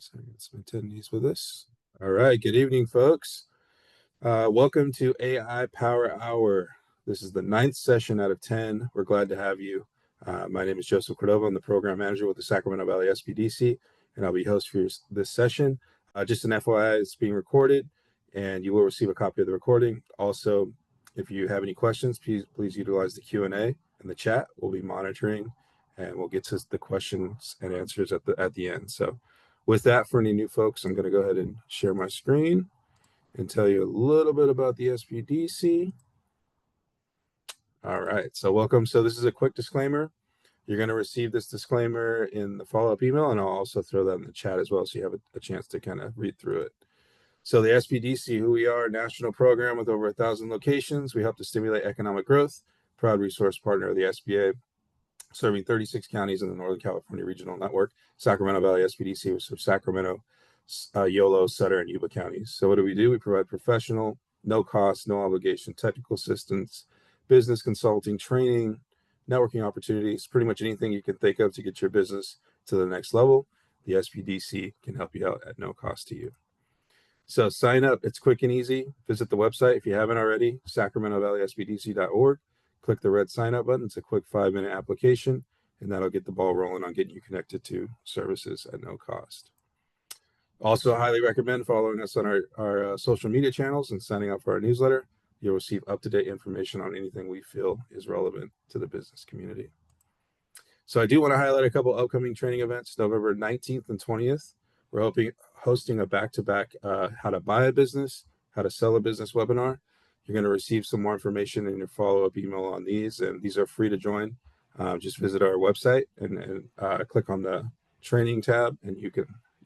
So I get some attendees with us. All right, good evening, folks. Welcome to AI Power Hour. This is the 9th session out of 10. We're glad to have you. My name is Joseph Cordova. I'm the program manager with the Sacramento Valley SBDC, and I'll be host for this session. Just an FYI, it's being recorded, and you will receive a copy of the recording. Also, if you have any questions, please utilize the Q&A and the chat. We'll be monitoring, and we'll get to the questions and answers at the end. So with that, for any new folks, I'm going to go ahead and share my screen and tell you a little bit about the SBDC. All right, so welcome. So this is a quick disclaimer. You're going to receive this disclaimer in the follow-up email, and I'll also throw that in the chat as well, so you have a chance to kind of read through it. So the SBDC, who we are, a national program with over 1,000 locations. We help to stimulate economic growth, proud resource partner of the SBA, serving 36 counties in the Northern California Regional Network. Sacramento Valley SBDC, which serves Sacramento, Yolo, Sutter, and Yuba counties. So what do? We provide professional, no cost, no obligation technical assistance, business consulting, training, networking opportunities, pretty much anything you can think of to get your business to the next level. The SBDC can help you out at no cost to you. So sign up. It's quick and easy. Visit the website if you haven't already, sacramentovalleySBDC.org. Click the red sign up button. It's a quick 5-minute application, and that'll get the ball rolling on getting you connected to services at no cost. Also, I highly recommend following us on our social media channels and signing up for our newsletter. You'll receive up-to-date information on anything we feel is relevant to the business community. So I do want to highlight a couple upcoming training events. November 19th and 20th, we're hosting a back-to-back how to buy a business, how to sell a business webinar. You're going to receive some more information in your follow-up email on these, and these are free to join. Just visit our website and click on the training tab, and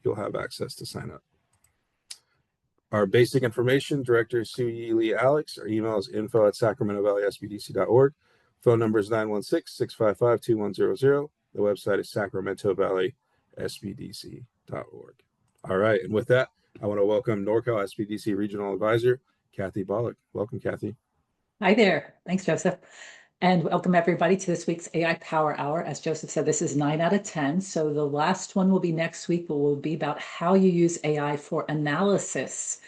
you'll have access to sign up. Our basic information, Director Sue Lee Alex. Our email is info@sacramentovalleySBDC.org. Phone number is 916-655-2100. The website is sacramentovalleySBDC.org. All right, and with that, I want to welcome NorCal SBDC Regional Advisor, Kathy Bollock. Welcome, Kathy. Hi there. Thanks, Joseph. And welcome everybody to this week's AI Power Hour. As Joseph said, this is 9 out of 10. So the last one will be next week, but will be about how you use AI for analysis,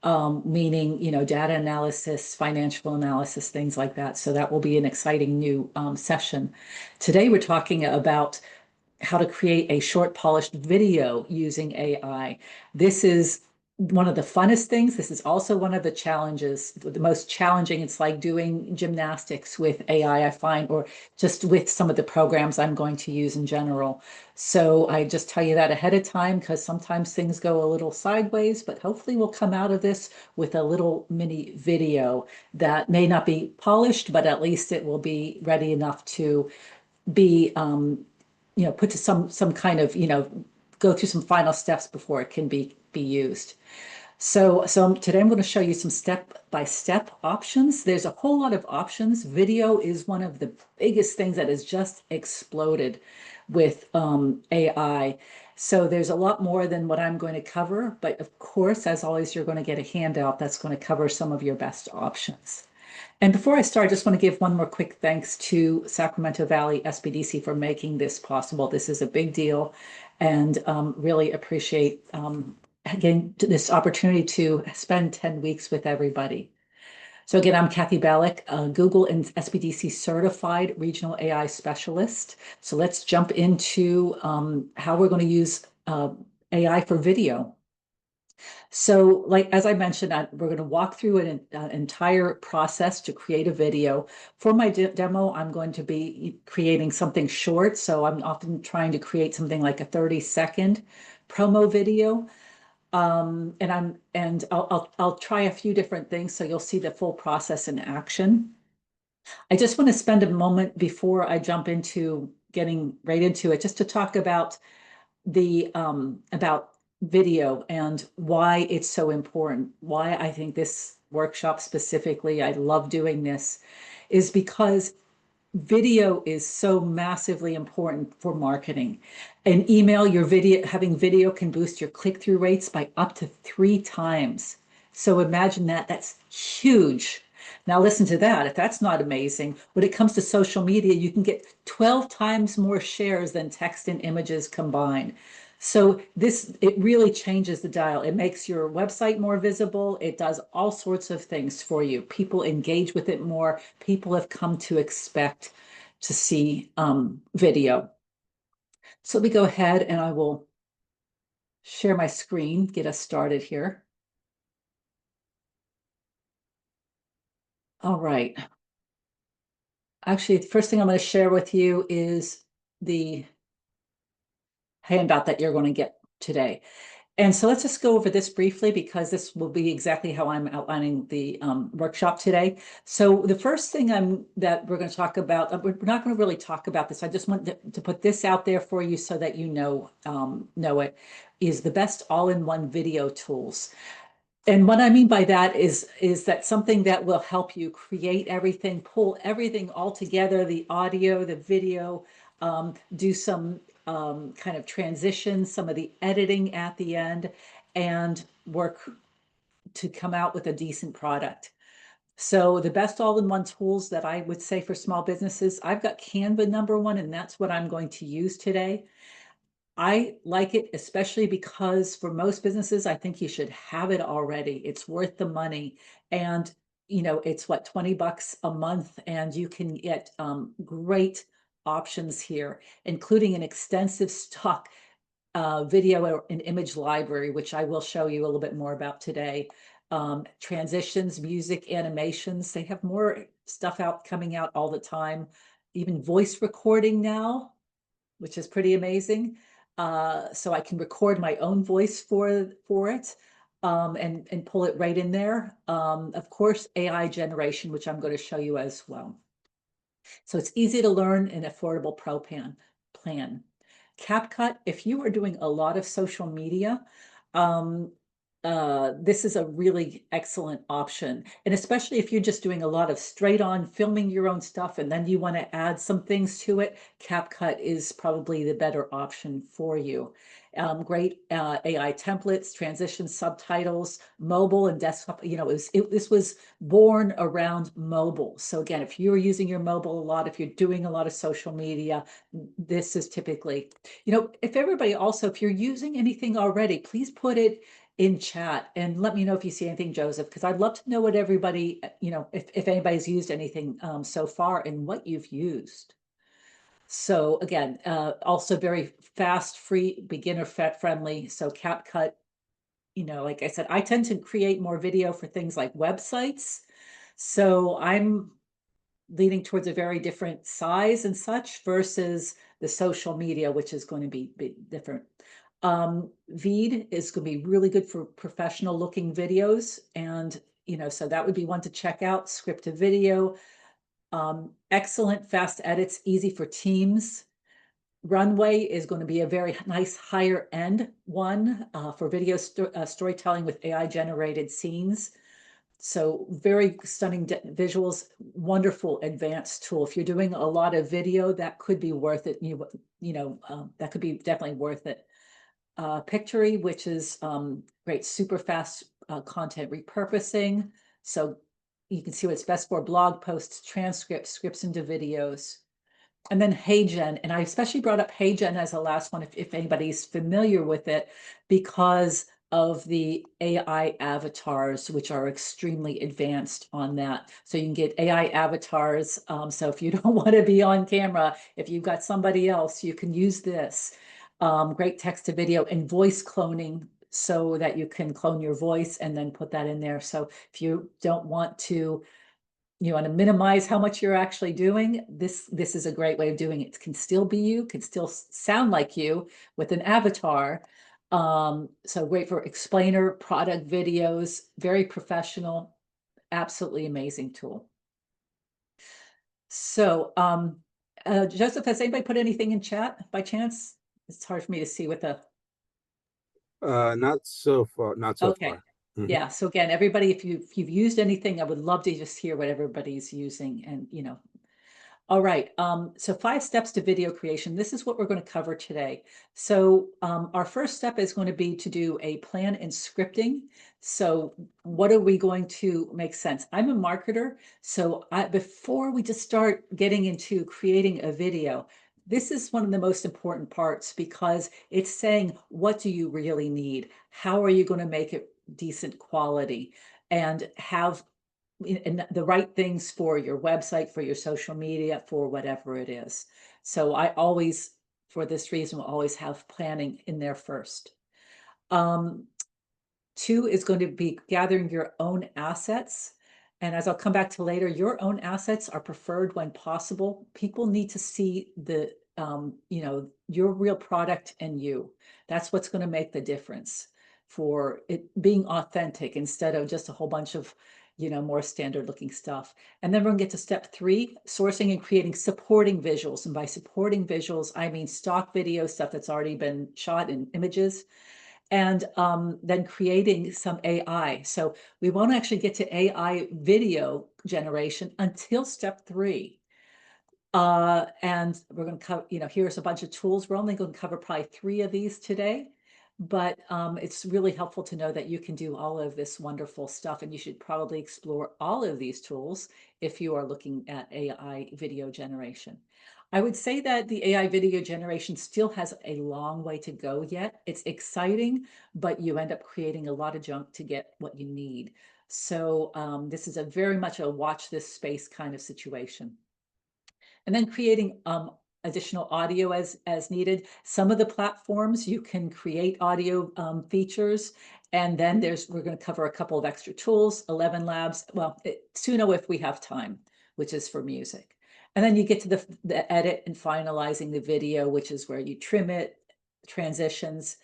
meaning, data analysis, financial analysis, things like that. So that will be an exciting new session. Today, we're talking about how to create a short, polished video using AI. This is one of the funnest things. This is also one of the challenges, the most challenging. It's like doing gymnastics with AI, I find, or just with some of the programs I'm going to use in general. So I just tell you that ahead of time, because sometimes things go a little sideways, but hopefully we'll come out of this with a little mini video that may not be polished, but at least it will be ready enough to be, put to some kind of, go through some final steps before it can be used. So today I'm going to show you some step-by-step options. There's a whole lot of options. Video is one of the biggest things that has just exploded with AI. So there's a lot more than what I'm going to cover. But of course, as always, you're going to get a handout that's going to cover some of your best options. And before I start, I just want to give one more quick thanks to Sacramento Valley SBDC for making this possible. This is a big deal, and really appreciate getting this opportunity to spend 10 weeks with everybody. So again, I'm Kathy Bollock, Google and SBDC certified regional AI specialist. So let's jump into how we're going to use AI for video. So as I mentioned, we're going to walk through an entire process to create a video. For my demo, I'm going to be creating something short. So I'm often trying to create something like a 30-second promo video. And I'll try a few different things so you'll see the full process in action. I just want to spend a moment before I jump into getting right into it, just to talk about about video and why it's so important. Why I think this workshop specifically, I love doing this, is because video is so massively important for marketing. An email, having video can boost your click-through rates by up to 3 times. So imagine that. That's huge. Now listen to that. If that's not amazing, when it comes to social media, you can get 12 times more shares than text and images combined. So it really changes the dial. It makes your website more visible. It does all sorts of things for you. People engage with it more. People have come to expect to see video. So let me go ahead and I will share my screen, get us started here. All right. Actually, the first thing I'm going to share with you is the handout that you're going to get today. And so let's just go over this briefly because this will be exactly how I'm outlining the workshop today. So the first thing that we're going to talk about, we're not going to really talk about this. I just want to put this out there for you so that you know it, is the best all-in-one video tools. And what I mean by that is that something that will help you create everything, pull everything all together, the audio, the video, do some kind of transitions, some of the editing at the end, and work to come out with a decent product. So the best all-in-one tools that I would say for small businesses, I've got Canva #1, and that's what I'm going to use today. I like it, especially because for most businesses, I think you should have it already. It's worth the money. And, it's what, $20 a month, and you can get great options here, including an extensive stock video and image library, which I will show you a little bit more about today. Transitions, music, animations, they have more stuff coming out all the time. Even voice recording now, which is pretty amazing. So I can record my own voice for it and pull it right in there. Of course, AI generation, which I'm going to show you as well. So it's easy to learn an affordable plan. CapCut, if you are doing a lot of social media, um, this is a really excellent option. And especially if you're just doing a lot of straight on filming your own stuff and then you want to add some things to it, CapCut is probably the better option for you. Great AI templates, transitions, subtitles, mobile and desktop. This was born around mobile. So again, if you're using your mobile a lot, if you're doing a lot of social media, this is typically, if you're using anything already, please put it in chat and let me know if you see anything, Joseph, because I'd love to know what everybody, if anybody's used anything so far and what you've used. So again, also very fast, free, beginner friendly. So CapCut, like I said, I tend to create more video for things like websites. So I'm leaning towards a very different size and such versus the social media, which is going to be different. Veed is going to be really good for professional looking videos. And, so that would be one to check out. Scripted video, excellent fast edits, easy for teams. Runway is going to be a very nice higher end one for video storytelling with AI generated scenes. So very stunning visuals, wonderful advanced tool. If you're doing a lot of video, that could be worth it. That could be definitely worth it. Pictory, which is great, super fast content repurposing. So you can see what it's best for: blog posts, transcripts, scripts into videos. And then HeyGen, and I especially brought up HeyGen as the last one, if anybody's familiar with it, because of the AI avatars, which are extremely advanced on that. So you can get AI avatars. So if you don't want to be on camera, if you've got somebody else, you can use this. Great text to video and voice cloning so that you can clone your voice and then put that in there. So if you don't want to, you want to minimize how much you're actually doing, this is a great way of doing it. It can still be you, can still sound like you with an avatar. So great for explainer product videos, very professional, absolutely amazing tool. So Joseph, has anybody put anything in chat by chance? It's hard for me to see with the Not so far. Not so okay. far. Mhm. Yeah. So again, everybody, if you've used anything, I would love to just hear what everybody's using. And all right. So 5 steps to video creation. This is what we're going to cover today. So our first step is going to be to do a plan and scripting. So what are we going to make sense? I'm a marketer. So before we just start getting into creating a video, this is one of the most important parts because it's saying, what do you really need? How are you going to make it decent quality and have the right things for your website, for your social media, for whatever it is. So I always, for this reason, will always have planning in there first. Um, Two is going to be gathering your own assets. And as I'll come back to later, your own assets are preferred when possible. People need to see the, your real product and you. That's what's going to make the difference for it being authentic instead of just a whole bunch of, more standard looking stuff. And then we're going to get to step 3, sourcing and creating supporting visuals. And by supporting visuals, I mean stock video stuff that's already been shot in images, and then creating some AI. So we won't actually get to AI video generation until step 3. And we're going to cover, here's a bunch of tools. We're only going to cover probably 3 of these today, but it's really helpful to know that you can do all of this wonderful stuff, and you should probably explore all of these tools if you are looking at AI video generation. I would say that the AI video generation still has a long way to go yet. It's exciting, but you end up creating a lot of junk to get what you need. So this is a very much a watch this space kind of situation. And then creating additional audio as needed. Some of the platforms you can create audio features, and then we're going to cover a couple of extra tools, 11 Labs, well, Suno if we have time, which is for music. And then you get to the edit and finalizing the video, which is where you trim it, transitions,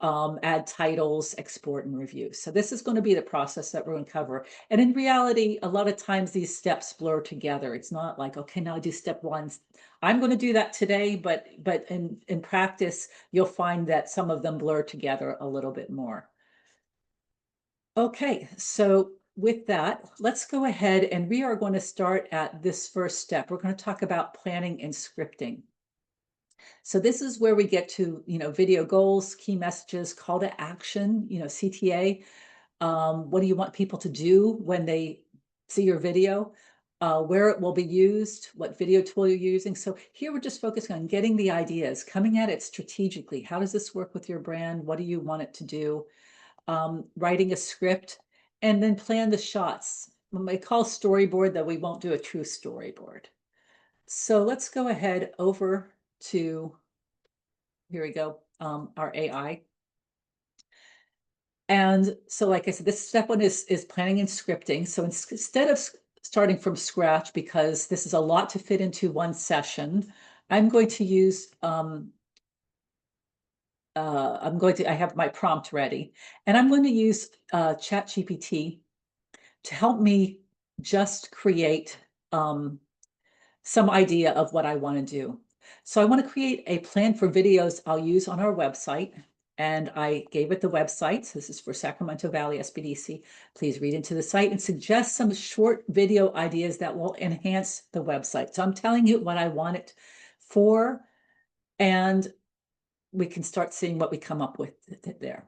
add titles, export, and review. So this is going to be the process that we're going to cover. And in reality, a lot of times these steps blur together. It's not like, okay, now I do step 1. I'm going to do that today, but in practice, you'll find that some of them blur together a little bit more. Okay, so with that, let's go ahead and we are going to start at this first step. We're going to talk about planning and scripting. So this is where we get to, video goals, key messages, call to action, CTA. What do you want people to do when they see your video? Where it will be used, what video tool you're using. So here we're just focusing on getting the ideas, coming at it strategically. How does this work with your brand? What do you want it to do? Writing a script, and then plan the shots. We call storyboard, that we won't do a true storyboard. So let's go ahead over to, here we go, our AI. And so, like I said, this step 1 is planning and scripting. So instead of starting from scratch, because this is a lot to fit into one session, I'm going to use, I have my prompt ready, and I'm going to use ChatGPT to help me just create some idea of what I want to do. So I want to create a plan for videos I'll use on our website. And I gave it the website. This is for Sacramento Valley SBDC. Please read into the site and suggest some short video ideas that will enhance the website. So I'm telling you what I want it for, and we can start seeing what we come up with there.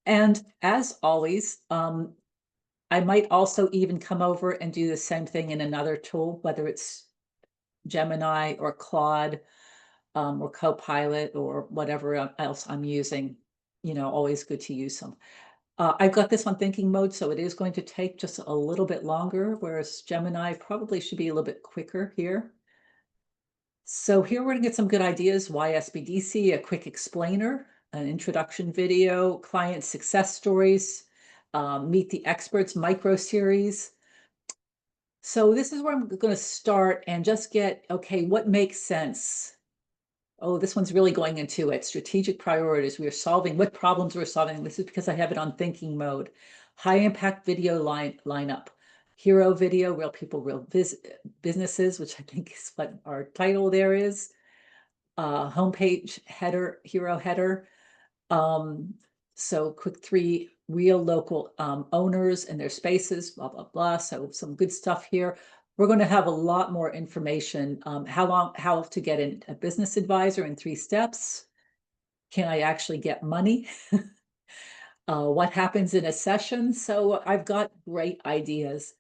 And as always, I might also even come over and do the same thing in another tool, whether it's Gemini or Claude, or Copilot or whatever else I'm using. Always good to use them. I've got this on thinking mode, so it is going to take just a little bit longer, whereas Gemini probably should be a little bit quicker here. So here we're going to get some good ideas. Why SBDC, a quick explainer, an introduction video, client success stories, meet the experts micro series. So this is where I'm going to start and just get, okay, what makes sense? Oh, this one's really going into it. Strategic priorities. We are solving what problems we're solving. This is because I have it on thinking mode. High impact video lineup. Hero video, real people, real businesses, which I think is what our title there is. Homepage header, hero header. So quick 3 real local owners and their spaces, blah, blah, blah. So some good stuff here. We're going to have a lot more information. How to get a business advisor in 3 steps. Can I actually get money? What happens in a session? So I've got great ideas.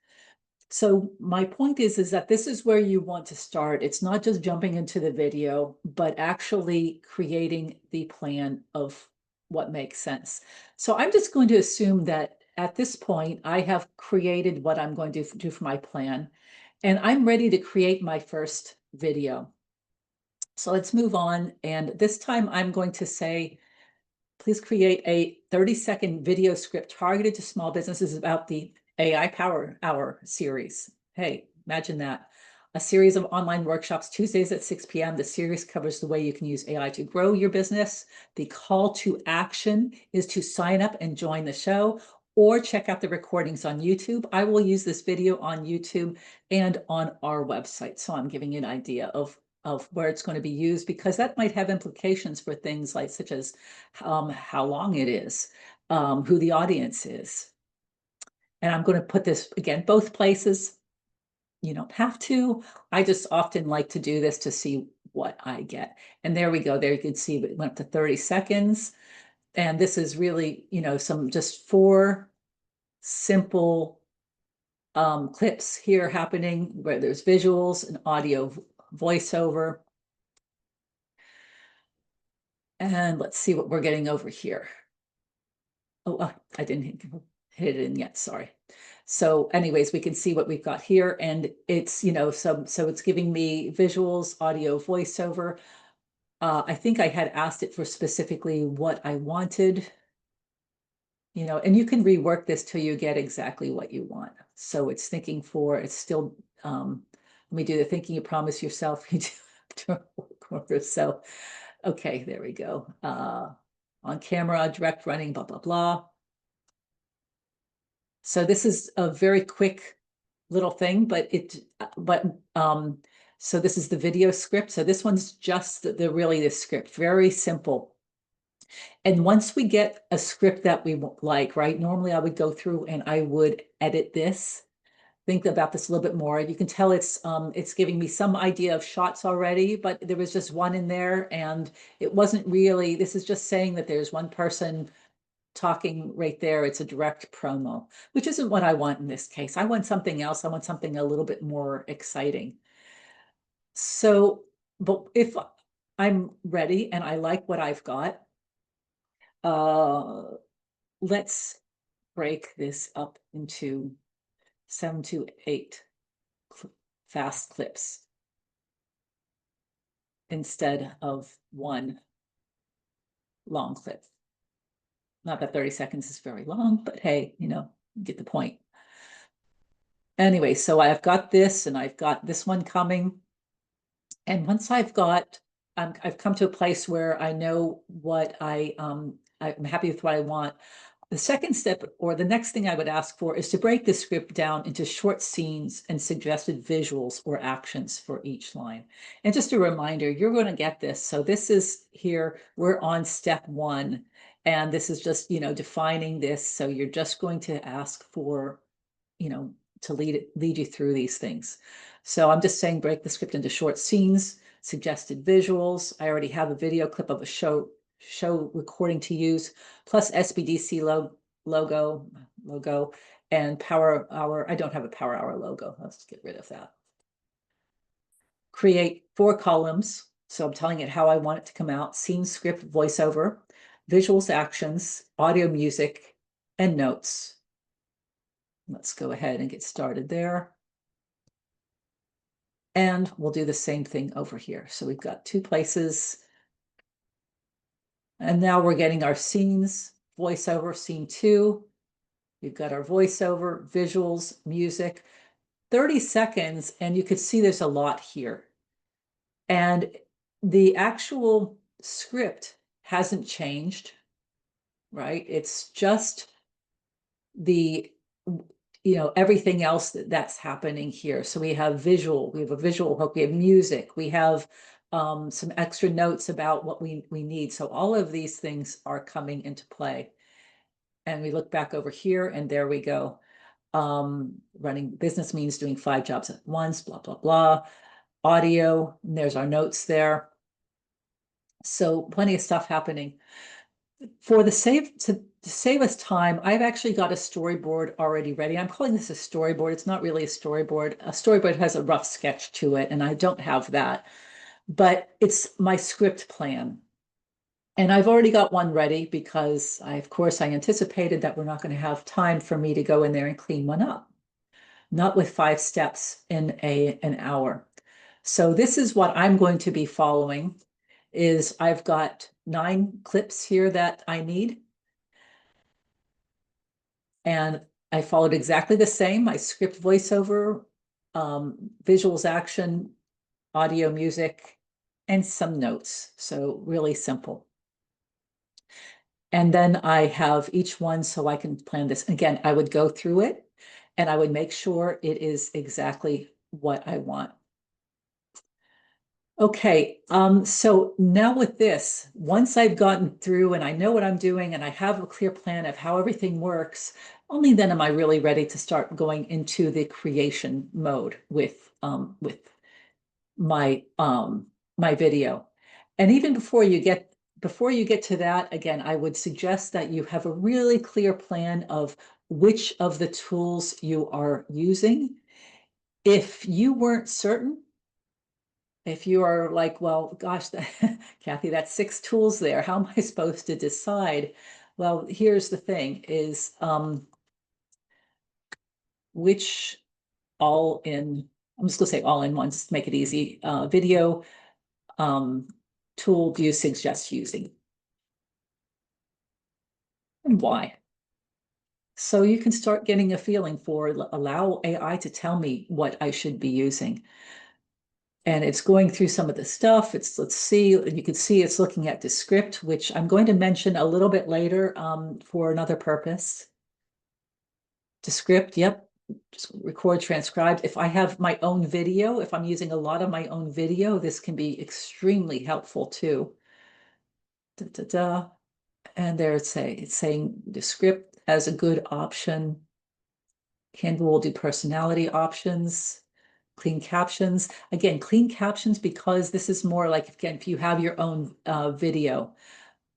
So my point is that this is where you want to start. It's not just jumping into the video, but actually creating the plan of what makes sense. So I'm just going to assume that at this point, I have created what I'm going to do for my plan, and I'm ready to create my first video. So let's move on. And this time I'm going to say, please create a 30-second video script targeted to small businesses about the AI Power Hour series. Hey, imagine that. A series of online workshops Tuesdays at 6 p.m. The series covers the way you can use AI to grow your business. The call to action is to sign up and join the show or check out the recordings on YouTube. I will use this video on YouTube and on our website. So I'm giving you an idea of where it's going to be used, because that might have implications for things like such as how long it is, who the audience is. And I'm going to put this again, both places. You don't have to. I just often like to do this to see what I get. And there we go. There you can see it went up to 30 seconds. And this is really, some just 4 simple clips here happening where there's visuals and audio voiceover. And let's see what we're getting over here. Oh, I didn't hit it in yet, sorry. So anyways, we can see what we've got here, and it's, so it's giving me visuals, audio, voiceover. I think I had asked it for specifically what I wanted, and you can rework this till you get exactly what you want. So it's it's still, let me do the thinking you promise yourself you do after work. So, okay, there we go. On camera, direct running, blah, blah, blah. So this is a very quick little thing, so this is the video script. So this one's just really the script, very simple. And once we get a script that we like, right? Normally I would go through and I would edit this, think about this a little bit more. You can tell it's giving me some idea of shots already, but there was just one in there, and it wasn't really, this is just saying that there's one person talking right there. It's a direct promo, which isn't what I want in this case. I want something else. I want something a little bit more exciting. So, but if I'm ready and I like what I've got, let's break this up into 7 to 8 fast clips instead of one long clip. Not that 30 seconds is very long, but hey, get the point. Anyway, so I've got this and I've got this one coming. And once I've come to a place where I know what I'm happy with what I want. The second step, or the next thing I would ask for, is to break the script down into short scenes and suggested visuals or actions for each line. And just a reminder, you're going to get this. So this is here, we're on step 1, and this is just, defining this. So you're just going to ask for, to lead you through these things. So I'm just saying break the script into short scenes, suggested visuals. I already have a video clip of a show recording to use, plus SBDC logo and Power Hour. I don't have a Power Hour logo. Let's get rid of that. Create 4 columns. So I'm telling it how I want it to come out: scene, script, voiceover, visuals, actions, audio, music, and notes. Let's go ahead and get started there. And we'll do the same thing over here. So we've got 2 places. And now we're getting our scenes, voiceover, scene 2. We've got our voiceover, visuals, music, 30 seconds, and you could see there's a lot here. And the actual script hasn't changed, right? It's just everything else that's happening here. So we have a visual hook, we have music, we have some extra notes about what we need. So all of these things are coming into play. And we look back over here, and there we go. Running business means doing 5 jobs at once, blah, blah, blah. Audio, and there's our notes there. So plenty of stuff happening. For the to save us time, I've actually got a storyboard already ready. I'm calling this a storyboard. It's not really a storyboard. A storyboard has a rough sketch to it, and I don't have that, but it's my script plan. And I've already got one ready because of course, I anticipated that we're not going to have time for me to go in there and clean one up. Not with 5 steps in an hour. So this is what I'm going to be following is I've got 9 clips here that I need. And I followed exactly the same. My script voiceover, visuals action, audio music, and some notes. So really simple. And then I have each one so I can plan this. Again, I would go through it and I would make sure it is exactly what I want. Okay, so now with this, once I've gotten through and I know what I'm doing and I have a clear plan of how everything works, only then am I really ready to start going into the creation mode with my video. And even before you get to that, again, I would suggest that you have a really clear plan of which of the tools you are using. If you weren't certain, if you are like, well, gosh, Kathy, that's 6 tools there. How am I supposed to decide? Well, here's the thing is which all in, I'm just gonna say all in one, just to make it easy, video um, tool do you suggest using and why? So you can start getting a feeling for allow AI to tell me what I should be using. And it's going through some of the stuff. Let's see, you can see it's looking at the script, which I'm going to mention a little bit later for another purpose. The script, yep, just record, transcribe. If I have my own video, if I'm using a lot of my own video, this can be extremely helpful too. Da, da, da. And there it's saying the script as a good option. Canva will do personality options. Clean captions. Again, clean captions because this is more like, again, if you have your own video.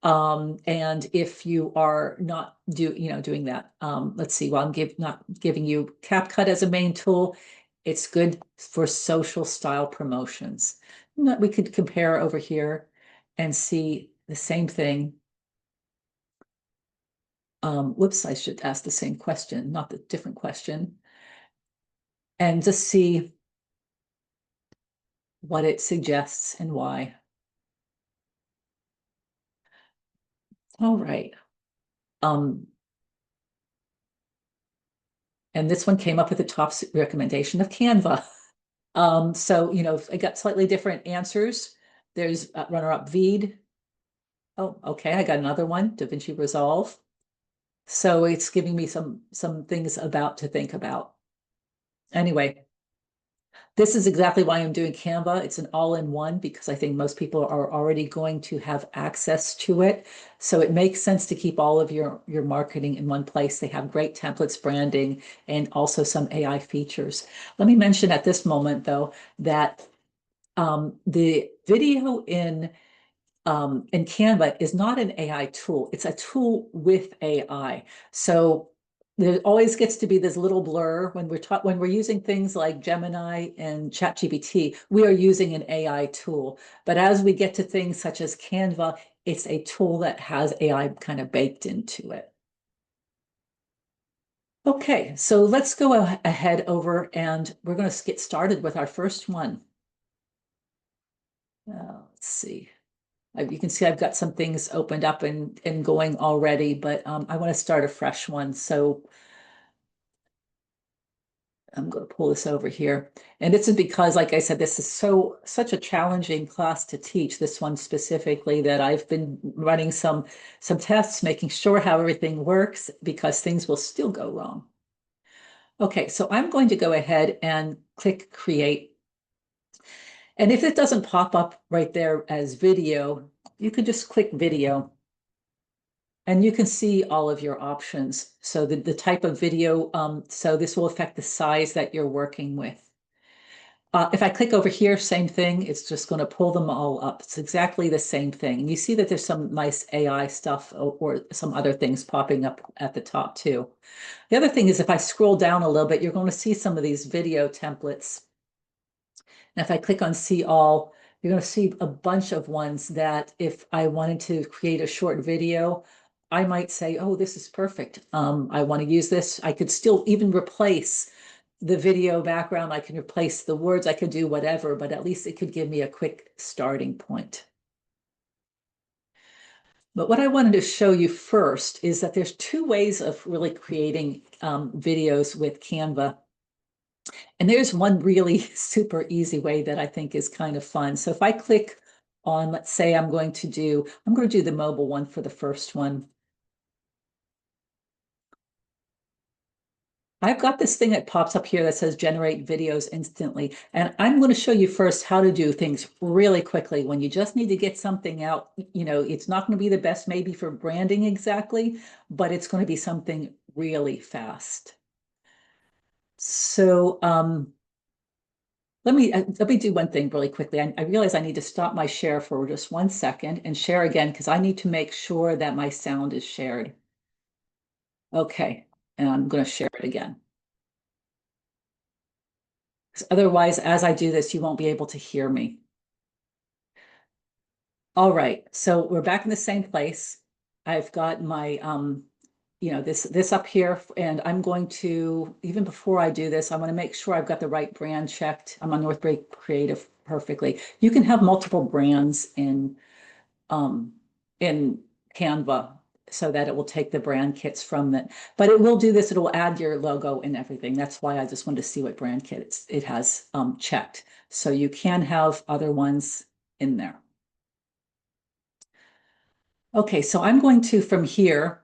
And if you are not doing that, let's see, well, I'm not giving you CapCut as a main tool. It's good for social style promotions. We could compare over here and see the same thing. Whoops, I should ask the same question, not the different question. And just see what it suggests and why. All right. And this one came up with the top recommendation of Canva. So, I got slightly different answers. There's runner-up Veed. Oh, okay, I got another one, DaVinci Resolve. So it's giving me some things to think about. Anyway, this is exactly why I'm doing Canva. It's an all-in-one because I think most people are already going to have access to it. So it makes sense to keep all of your marketing in one place. They have great templates, branding, and also some AI features. Let me mention at this moment, though, that the video in Canva is not an AI tool. It's a tool with AI. So there always gets to be this little blur when we're using things like Gemini and ChatGPT, we are using an AI tool. But as we get to things such as Canva, it's a tool that has AI kind of baked into it. Okay, so let's go ahead over and we're going to get started with our first one. Let's see. You can see I've got some things opened up and going already, but I want to start a fresh one. So I'm going to pull this over here. And this is because, like I said, this is such a challenging class to teach, this one specifically, that I've been running some tests, making sure how everything works because things will still go wrong. Okay, so I'm going to go ahead and click create. And if it doesn't pop up right there as video, you could just click video. And you can see all of your options. So the type of video, so this will affect the size that you're working with. If I click over here, same thing, it's just going to pull them all up. It's exactly the same thing. And you see that there's some nice AI stuff or some other things popping up at the top too. The other thing is if I scroll down a little bit, you're going to see some of these video templates. And if I click on see all, you're going to see a bunch of ones that if I wanted to create a short video, I might say, oh, this is perfect. I want to use this. I could still even replace the video background. I can replace the words. I could do whatever, but at least it could give me a quick starting point. But what I wanted to show you first is that there's two ways of really creating videos with Canva. And there's one really super easy way that I think is kind of fun. So if I click on, let's say I'm going to do the mobile one for the first one. I've got this thing that pops up here that says generate videos instantly. And I'm going to show you first how to do things really quickly when you just need to get something out. You know, it's not going to be the best maybe for branding exactly, but it's going to be something really fast. So let me do one thing really quickly. I realize I need to stop my share for just 1 second and share again because I need to make sure that my sound is shared. Okay, and I'm going to share it again. Otherwise, as I do this, you won't be able to hear me. All right, so we're back in the same place. I've got my, this up here, and I'm going to, even before I do this, I want to make sure I've got the right brand checked. I'm on Northbury Creative perfectly. You can have multiple brands in Canva so that it will take the brand kits from it. But it will do this, it will add your logo and everything. That's why I just wanted to see what brand kit it has checked. So you can have other ones in there. Okay, so I'm going to, from here,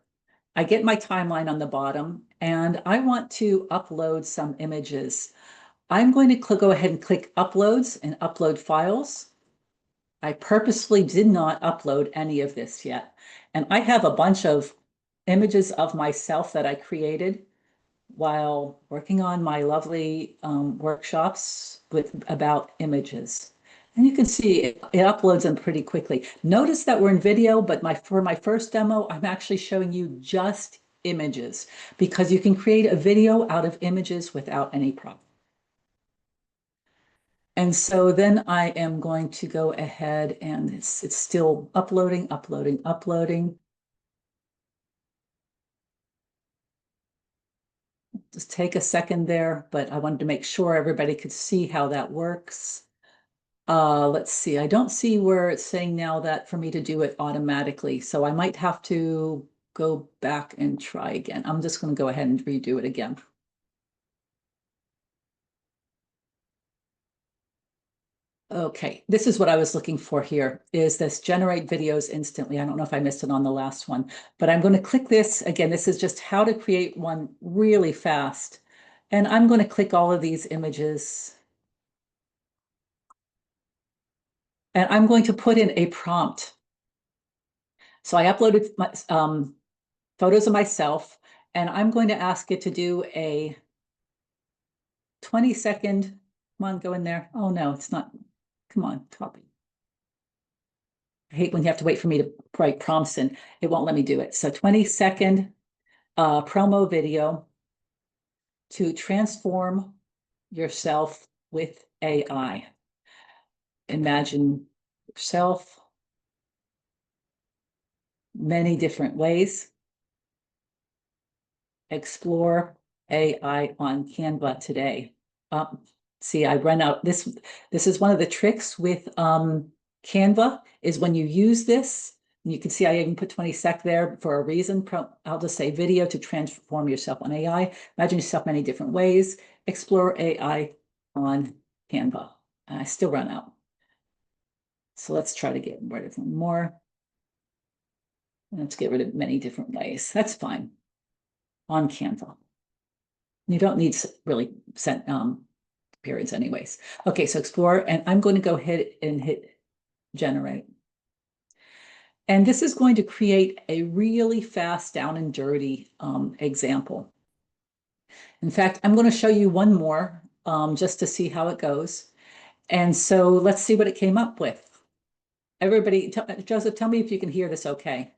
I get my timeline on the bottom, and I want to upload some images. I'm going to go ahead and click Uploads and Upload Files. I purposefully did not upload any of this yet. And I have a bunch of images of myself that I created while working on my lovely workshops about images. And you can see it uploads them pretty quickly. Notice that we're in video, but for my first demo, I'm actually showing you just images because you can create a video out of images without any problem. And so then I am going to go ahead and it's still uploading. Just take a second there, but I wanted to make sure everybody could see how that works. Let's see, I don't see where it's saying now that for me to do it automatically. So I might have to go back and try again. I'm just going to go ahead and redo it again. Okay, this is what I was looking for here, is this generate videos instantly. I don't know if I missed it on the last one, but I'm going to click this. Again, this is just how to create one really fast. And I'm going to click all of these images. And I'm going to put in a prompt. So I uploaded my, photos of myself, and I'm going to ask it to do a 20-second, come on, go in there. Oh no, it's not, come on, copy. I hate when you have to wait for me to write prompts and it won't let me do it. So 20-second promo video to transform yourself with AI. Imagine yourself many different ways. Explore AI on Canva today. See, I run out. This is one of the tricks with Canva is when you use this, and you can see I even put 20 sec there for a reason. I'll just say video to transform yourself on AI. Imagine yourself many different ways. Explore AI on Canva. And I still run out. So let's try to get rid of one more. Let's get rid of many different ways. That's fine. On Canva. You don't need really set periods anyways. Okay, so explore, and I'm going to go ahead and hit generate. And this is going to create a really fast down and dirty example. In fact, I'm going to show you one more just to see how it goes. And so let's see what it came up with. Everybody, Joseph, tell me if you can hear this okay.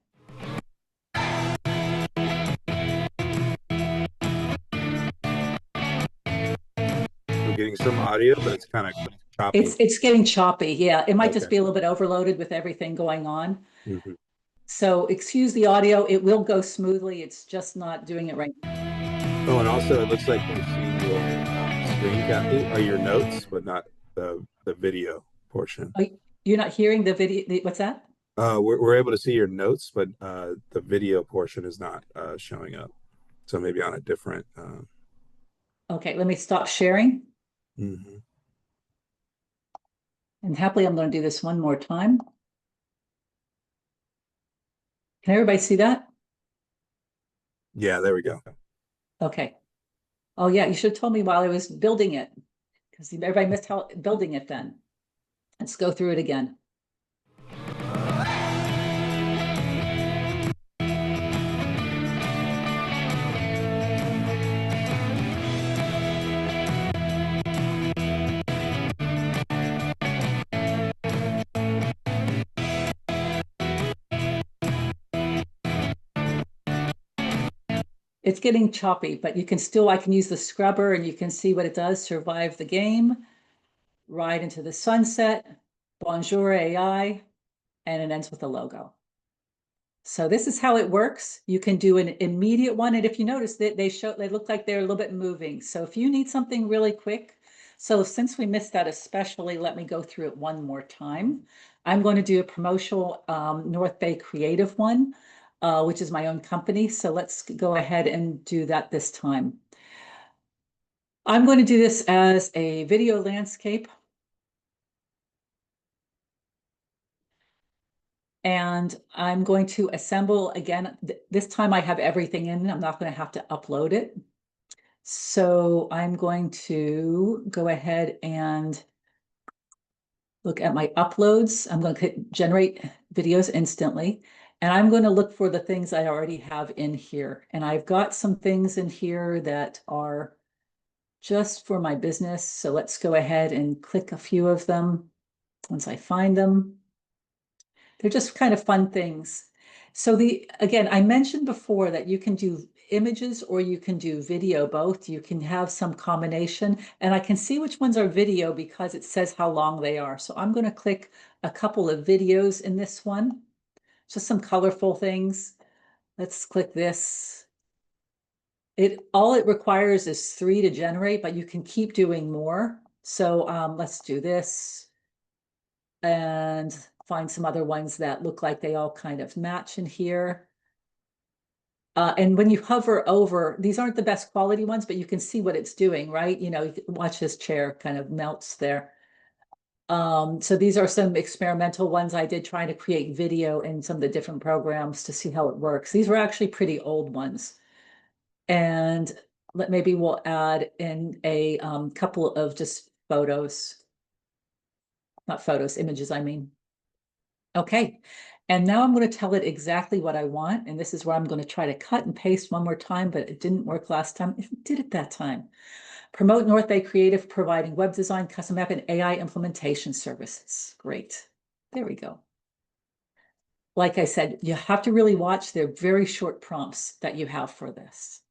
We're getting some audio, but it's kind of choppy. It's getting choppy. Yeah, it might just Okay. be a little bit overloaded with everything going on. Mhm. So excuse the audio. It will go smoothly. It's just not doing it right now. Oh, and also it looks like we see your screen capture, or your notes, but not the video portion. Oh, you're not hearing the video. What's that? We're able to see your notes, but the video portion is not showing up. So maybe on a different. Okay, let me stop sharing. Mhm. And happily, I'm going to do this one more time. Can everybody see that? Yeah, there we go. Okay. Oh, yeah, you should have told me while I was building it, because everybody missed how building it then. Let's go through it again. It's getting choppy, but you can still, I can use the scrubber and you can see what it does. Survive the game, ride into the sunset, bonjour AI, and it ends with a logo. So this is how it works. You can do an immediate one. And if you notice that they look like they're a little bit moving. So if you need something really quick, so since we missed that especially, let me go through it one more time. I'm going to do a promotional North Bay creative one, which is my own company. So let's go ahead and do that this time. I'm going to do this as a video landscape. And I'm going to assemble again. This time I have everything in. I'm not going to have to upload it. So I'm going to go ahead and look at my uploads. I'm going to generate videos instantly. And I'm going to look for the things I already have in here. And I've got some things in here that are just for my business. So let's go ahead and click a few of them once I find them. They're just kind of fun things. So again, I mentioned before that you can do images or you can do video, both. You can have some combination, and I can see which ones are video because it says how long they are. So I'm going to click a couple of videos in this one, just some colorful things. Let's click this. All it requires is 3 to generate, but you can keep doing more. So let's do this and find some other ones that look like they all kind of match in here. And when you hover over, these aren't the best quality ones, but you can see what it's doing, right? You know, watch this chair kind of melts there. So these are some experimental ones I did trying to create video in some of the different programs to see how it works. These were actually pretty old ones. And maybe we'll add in a couple of just photos, not photos, images, I mean. Okay, and now I'm going to tell it exactly what I want. And this is where I'm going to try to cut and paste one more time, but it didn't work last time. It did it that time. Promote North Bay Creative, providing web design, custom app, and AI implementation services. Great. There we go. Like I said, you have to really watch. They're very short prompts that you have for this.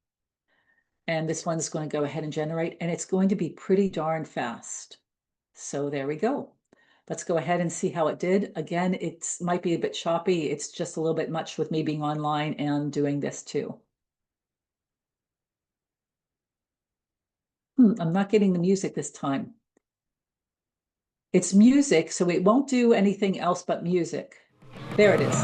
And this one's going to go ahead and generate, and it's going to be pretty darn fast. So there we go. Let's go ahead and see how it did. Again, it might be a bit choppy. It's just a little bit much with me being online and doing this too. I'm not getting the music this time. It's music, so it won't do anything else but music. There it is.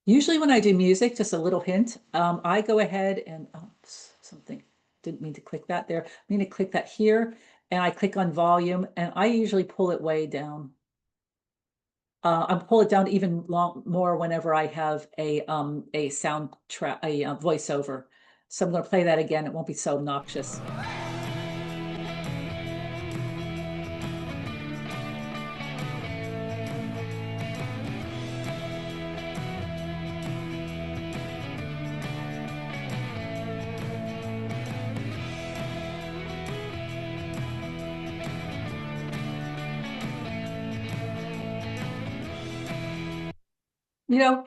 Usually when I do music, just a little hint, I go ahead and, oops, something, didn't mean to click that there. I mean to click that here, and I click on volume, and I usually pull it way down. I pull it down even more whenever I have a sound track, a voiceover. So I'm going to play that again. It won't be so obnoxious. You know,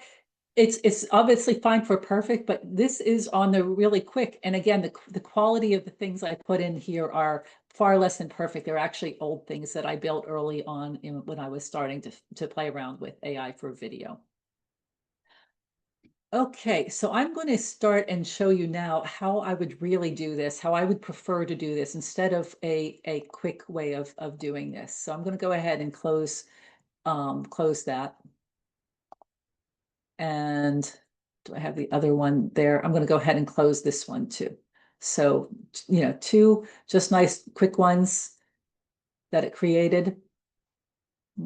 it's obviously fine for perfect, but this is on the really quick. And again, the quality of the things I put in here are far less than perfect. They're actually old things that I built early on when I was starting to play around with AI for video. Okay, so I'm going to start and show you now how I would really do this, how I would prefer to do this instead of a quick way of doing this. So I'm going to go ahead and close that. And do I have the other one there? I'm going to go ahead and close this one too. So, two just nice quick ones that it created.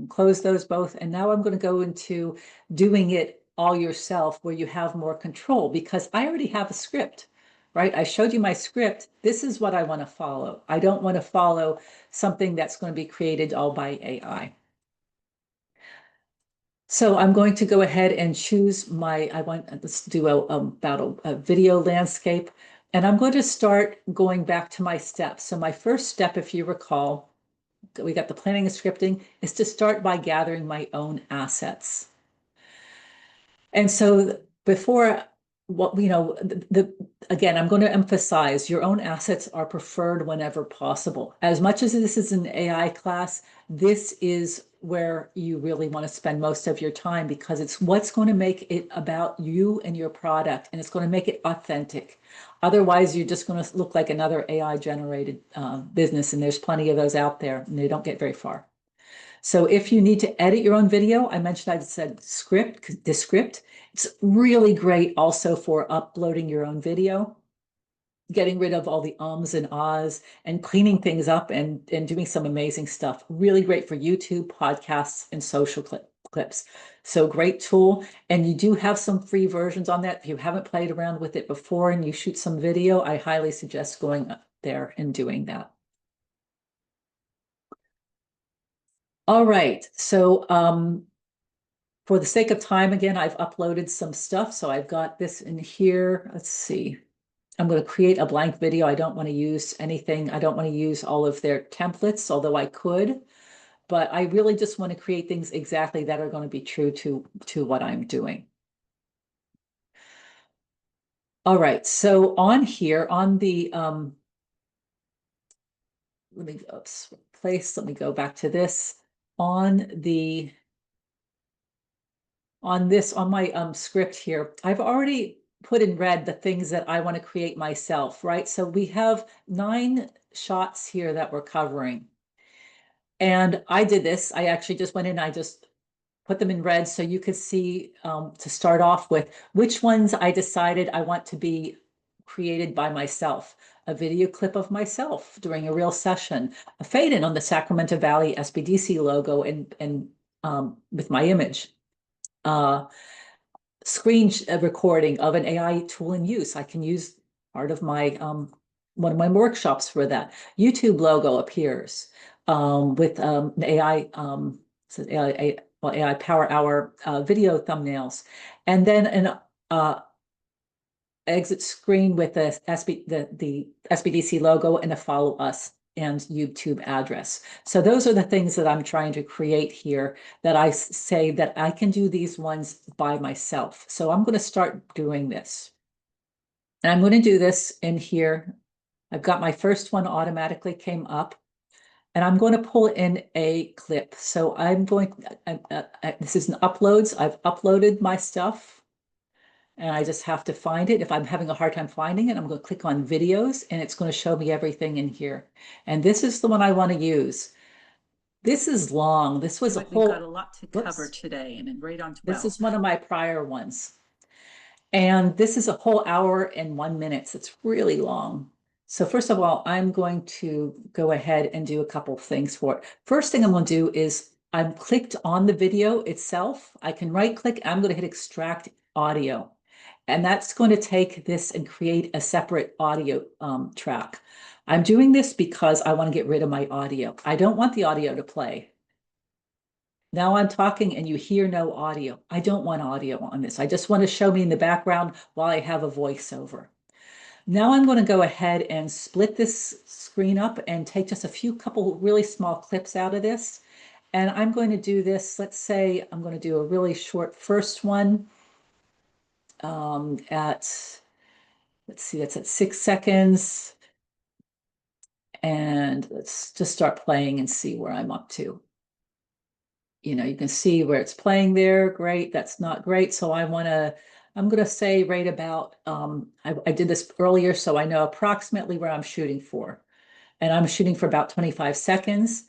Close those both. And now I'm going to go into doing it all yourself where you have more control because I already have a script, right? I showed you my script. This is what I want to follow. I don't want to follow something that's going to be created all by AI. So I'm going to go ahead and choose let's do about a video landscape. And I'm going to start going back to my steps. So my first step, if you recall, we got the planning and scripting, is to start by gathering my own assets. And so before again, I'm going to emphasize your own assets are preferred whenever possible. As much as this is an AI class, this is where you really want to spend most of your time because it's what's going to make it about you and your product, and it's going to make it authentic. Otherwise, you're just going to look like another AI generated business, and there's plenty of those out there, and they don't get very far. So if you need to edit your own video, I mentioned I said the script. It's really great also for uploading your own video, getting rid of all the ums and ahs and cleaning things up and doing some amazing stuff. Really great for YouTube, podcasts, and social clips. So great tool. And you do have some free versions on that. If you haven't played around with it before and you shoot some video, I highly suggest going up there and doing that. All right. So for the sake of time, again, I've uploaded some stuff. So I've got this in here. Let's see. I'm going to create a blank video. I don't want to use anything. I don't want to use all of their templates, although I could. But I really just want to create things exactly that are going to be true to what I'm doing. All right. So on here, on the, let me, oops, place, let me go back to this. On the, on my script here, I've already put in red the things that I want to create myself, right? So we have 9 shots here that we're covering. And I did this. I actually just went in, I just put them in red so you could see to start off with which ones I decided I want to be created by myself. A video clip of myself during a real session, a fade in on the Sacramento Valley SBDC logo and with my image. Screen recording of an AI tool in use. I can use part of my one of my workshops for that. YouTube logo appears with an AI AI Power Hour video thumbnails, and then an exit screen with the SBDC logo and a follow us and YouTube address. So those are the things that I'm trying to create here that I say that I can do these ones by myself. So I'm going to start doing this. And I'm going to do this in here. I've got my first one automatically came up. And I'm going to pull in a clip. So I'm going, this is an uploads. I've uploaded my stuff. And I just have to find it. If I'm having a hard time finding it, I'm going to click on videos and it's going to show me everything in here. And this is the one I want to use. This is long. This was a whole, we've got a lot to cover today and right on 12. This is one of my prior ones. And this is a whole hour and 1 minute. So it's really long. So first of all, I'm going to go ahead and do a couple things for it. First thing I'm going to do is I'm clicked on the video itself. I can right click. I'm going to hit extract audio. And that's going to take this and create a separate audio track. I'm doing this because I want to get rid of my audio. I don't want the audio to play. Now I'm talking and you hear no audio. I don't want audio on this. I just want to show me in the background while I have a voiceover. Now I'm going to go ahead and split this screen up and take just a couple really small clips out of this. And I'm going to do this, let's say I'm going to do a really short first one let's see, that's at 6 seconds. And let's just start playing and see where I'm up to. You can see where it's playing there. Great. That's not great. So I'm going to say right about, I did this earlier, so I know approximately where I'm shooting for. And I'm shooting for about 25 seconds.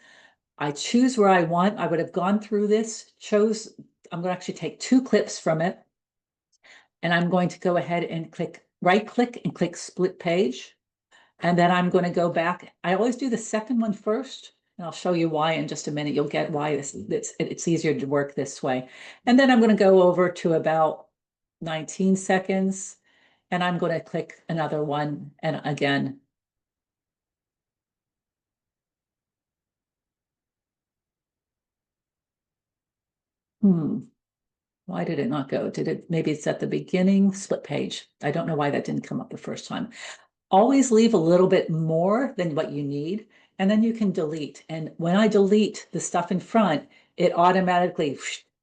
I choose where I want. I would have gone through this, I'm going to actually take 2 clips from it. And I'm going to go ahead and right click and click split page. And then I'm going to go back. I always do the second one first, and I'll show you why in just a minute. You'll get why it's easier to work this way. And then I'm going to go over to about 19 seconds, and I'm going to click another one. And again, why did it not go? Maybe it's at the beginning, split page. I don't know why that didn't come up the first time. Always leave a little bit more than what you need, and then you can delete. And when I delete the stuff in front, it automatically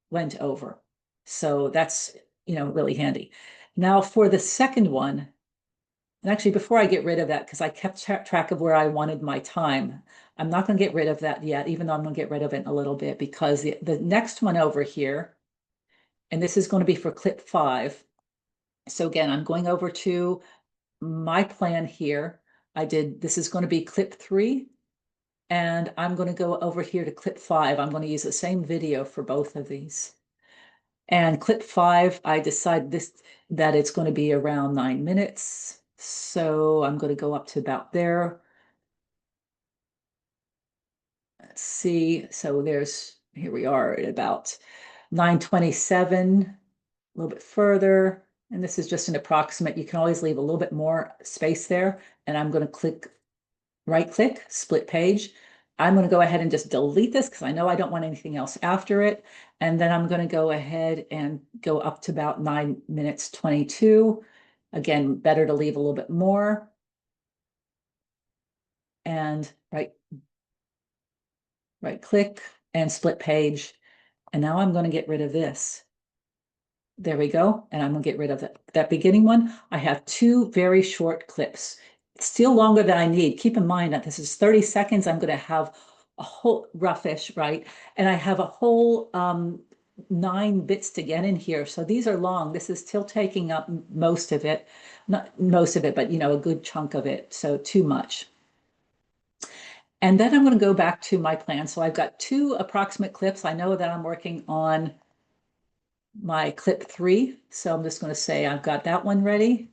went over. So that's, really handy. Now for the second one, and actually before I get rid of that, because I kept track of where I wanted my time, I'm not going to get rid of that yet, even though I'm going to get rid of it in a little bit, because the next one over here, and this is going to be for clip 5. So again, I'm going over to my plan here. This is going to be clip 3, and I'm going to go over here to clip 5. I'm going to use the same video for both of these. And clip 5, I decide that it's going to be around 9 minutes. So I'm going to go up to about there. Let's see. So here we are at about 9:27, a little bit further. And this is just an approximate. You can always leave a little bit more space there. And I'm going to right click, split page. I'm going to go ahead and just delete this because I know I don't want anything else after it. And then I'm going to go ahead and go up to about 9 minutes 22. Again, better to leave a little bit more. And right click and split page. And now I'm going to get rid of this. There we go. And I'm going to get rid of that beginning one. I have 2 very short clips. It's still longer than I need. Keep in mind that this is 30 seconds. I'm going to have a whole roughish, right? And I have a whole 9 bits to get in here. So these are long. This is still taking up most of it. Not most of it, but a good chunk of it. So too much. And then I'm going to go back to my plan. So I've got 2 approximate clips. I know that I'm working on my clip 3. So I'm just going to say I've got that one ready,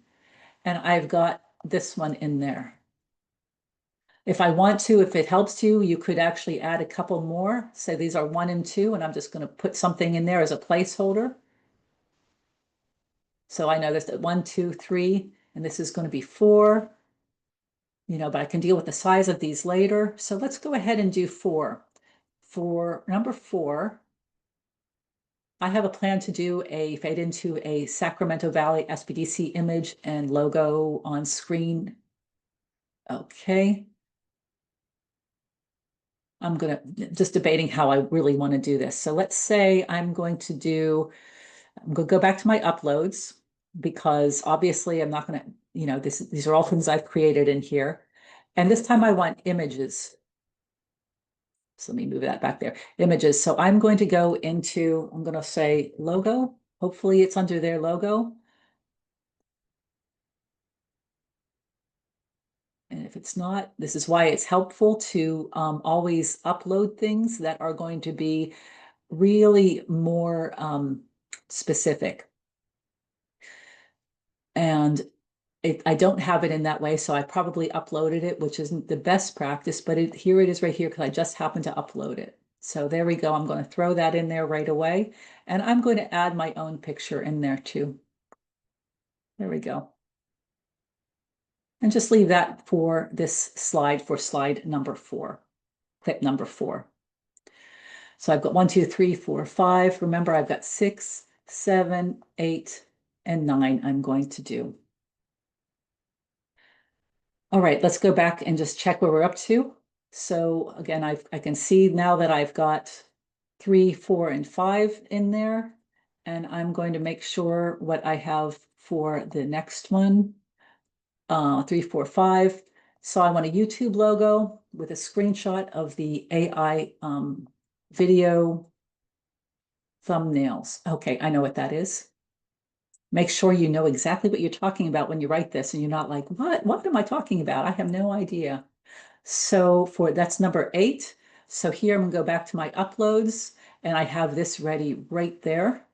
and I've got this one in there. If I want to, if it helps you, you could actually add a couple more. Say these are 1 and 2, and I'm just going to put something in there as a placeholder. So I know this at 1, 2, 3, and this is going to be 4. But I can deal with the size of these later. So let's go ahead and do 4. For number 4, I have a plan to do a fade into a Sacramento Valley SBDC image and logo on screen. Okay. I'm just debating how I really want to do this. So let's say I'm going to go back to my uploads, because obviously I'm not going to, these are all things I've created in here. And this time I want images. So let me move that back there. Images. So I'm going to go into, I'm going to say logo. Hopefully it's under their logo. And if it's not, this is why it's helpful to always upload things that are going to be really more specific. And I don't have it in that way, so I probably uploaded it, which isn't the best practice, but here it is right here because I just happened to upload it. So there we go. I'm going to throw that in there right away. And I'm going to add my own picture in there too. There we go. And just leave that for this slide, for slide number 4, clip number 4. So I've got 1, 2, 3, 4, 5. Remember, I've got 6, 7, 8, and 9 I'm going to do. All right, let's go back and just check where we're up to. So again, I can see now that I've got 3, 4, and 5 in there. And I'm going to make sure what I have for the next one, 3, 4, 5. So I want a YouTube logo with a screenshot of the AI video thumbnails. Okay, I know what that is. Make sure you know exactly what you're talking about when you write this and you're not like, what am I talking about? I have no idea. So that's number 8. So here I'm gonna go back to my uploads and I have this ready right there.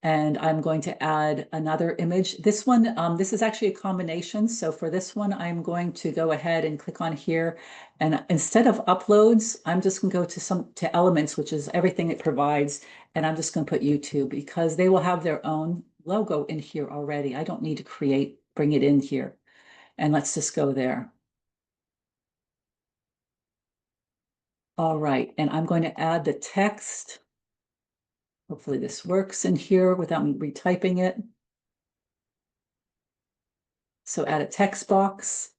And I'm going to add another image. This one, this is actually a combination. So for this one, I'm going to go ahead and click on here. And instead of uploads, I'm just gonna go to elements, which is everything it provides. And I'm just gonna put YouTube because they will have their own logo in here already. I don't need to bring it in here. And let's just go there. All right, and I'm going to add the text. Hopefully this works in here without me retyping it. So add a text box.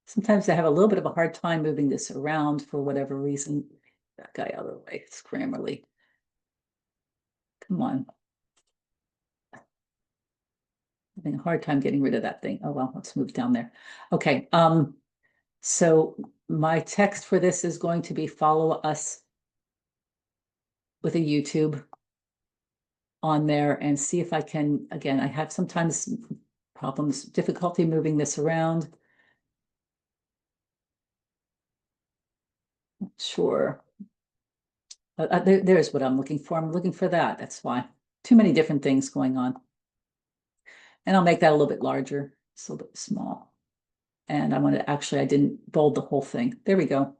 Sometimes I have a little bit of a hard time moving this around for whatever reason. That guy out of the way, it's Grammarly. Come on. Having a hard time getting rid of that thing. Oh, well, let's move down there. Okay, so my text for this is going to be follow us with a YouTube on there and see if I can, again, I have sometimes difficulty moving this around. Sure. There's what I'm looking for. I'm looking for that. That's why. Too many different things going on. And I'll make that a little bit larger. It's a little bit small. And I want to actually, I didn't bold the whole thing. There we go.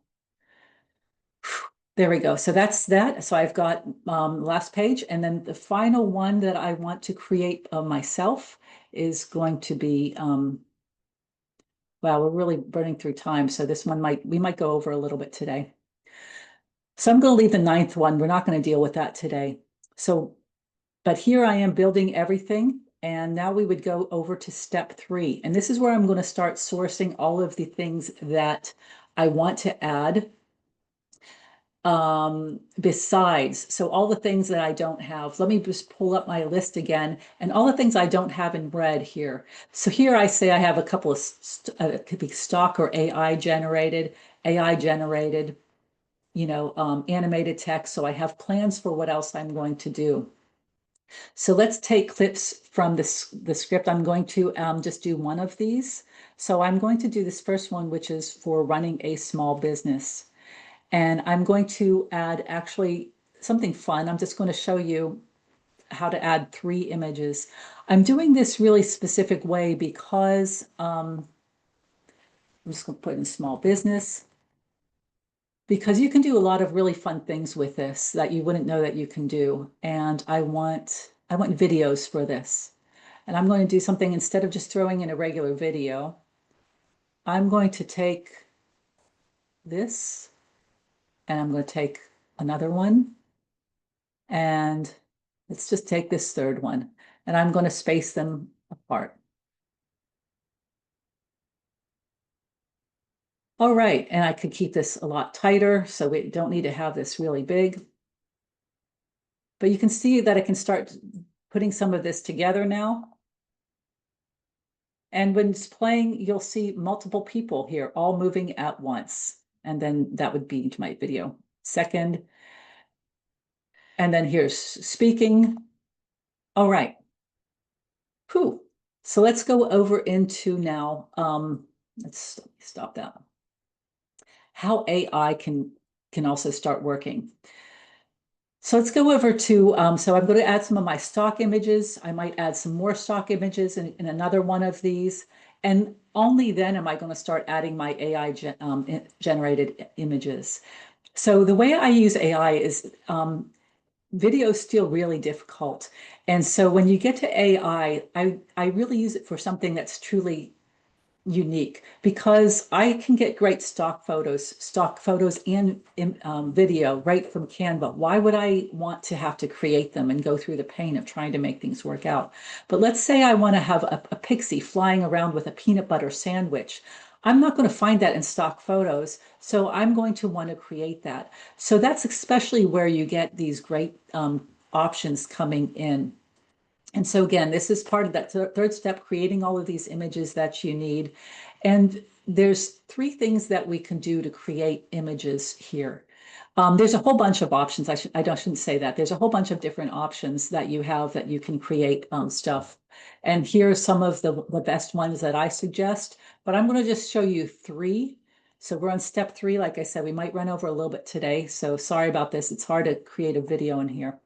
There we go. So that's that. So I've got last page. And then the final one that I want to create myself is going to be, wow, we're really burning through time. So this one we might go over a little bit today. So I'm going to leave the 9th one. We're not going to deal with that today. So, but here I am building everything. And now we would go over to step 3. And this is where I'm going to start sourcing all of the things that I want to add besides. So all the things that I don't have. Let me just pull up my list again. And all the things I don't have in red here. So here I say I have a couple of, it could be stock or AI generated, animated text. So I have plans for what else I'm going to do. So let's take clips from the script. I'm going to just do one of these. So I'm going to do this first one, which is for running a small business. And I'm going to add actually something fun. I'm just going to show you how to add 3 images. I'm doing this really specific way because I'm just going to put in small business. Because you can do a lot of really fun things with this that you wouldn't know that you can do. And I want videos for this. And I'm going to do something instead of just throwing in a regular video. I'm going to take this and I'm going to take another one. And let's just take this third one. And I'm going to space them apart. All right, and I could keep this a lot tighter, so we don't need to have this really big. But you can see that I can start putting some of this together now. And when it's playing, you'll see multiple people here all moving at once. And then that would be my video. Second. And then here's speaking. All right. Whew. So let's go over into now, let's stop that. How AI can also start working. So let's go over to, so I'm going to add some of my stock images. I might add some more stock images in another one of these. And only then am I going to start adding my AI generated images. So the way I use AI is video is still really difficult. And so when you get to AI, I really use it for something that's truly unique because I can get great stock photos and video right from Canva. Why would I want to have to create them and go through the pain of trying to make things work out? But let's say I want to have a pixie flying around with a peanut butter sandwich. I'm not going to find that in stock photos, so I'm going to want to create that. So that's especially where you get these great options coming in. And so again, this is part of that third step, creating all of these images that you need. And there's three things that we can do to create images here. There's a whole bunch of options. I shouldn't say that. There's a whole bunch of different options that you have that you can create stuff. And here are some of the best ones that I suggest, but I'm going to just show you three. So we're on step 3. Like I said, we might run over a little bit today. So sorry about this. It's hard to create a video in here.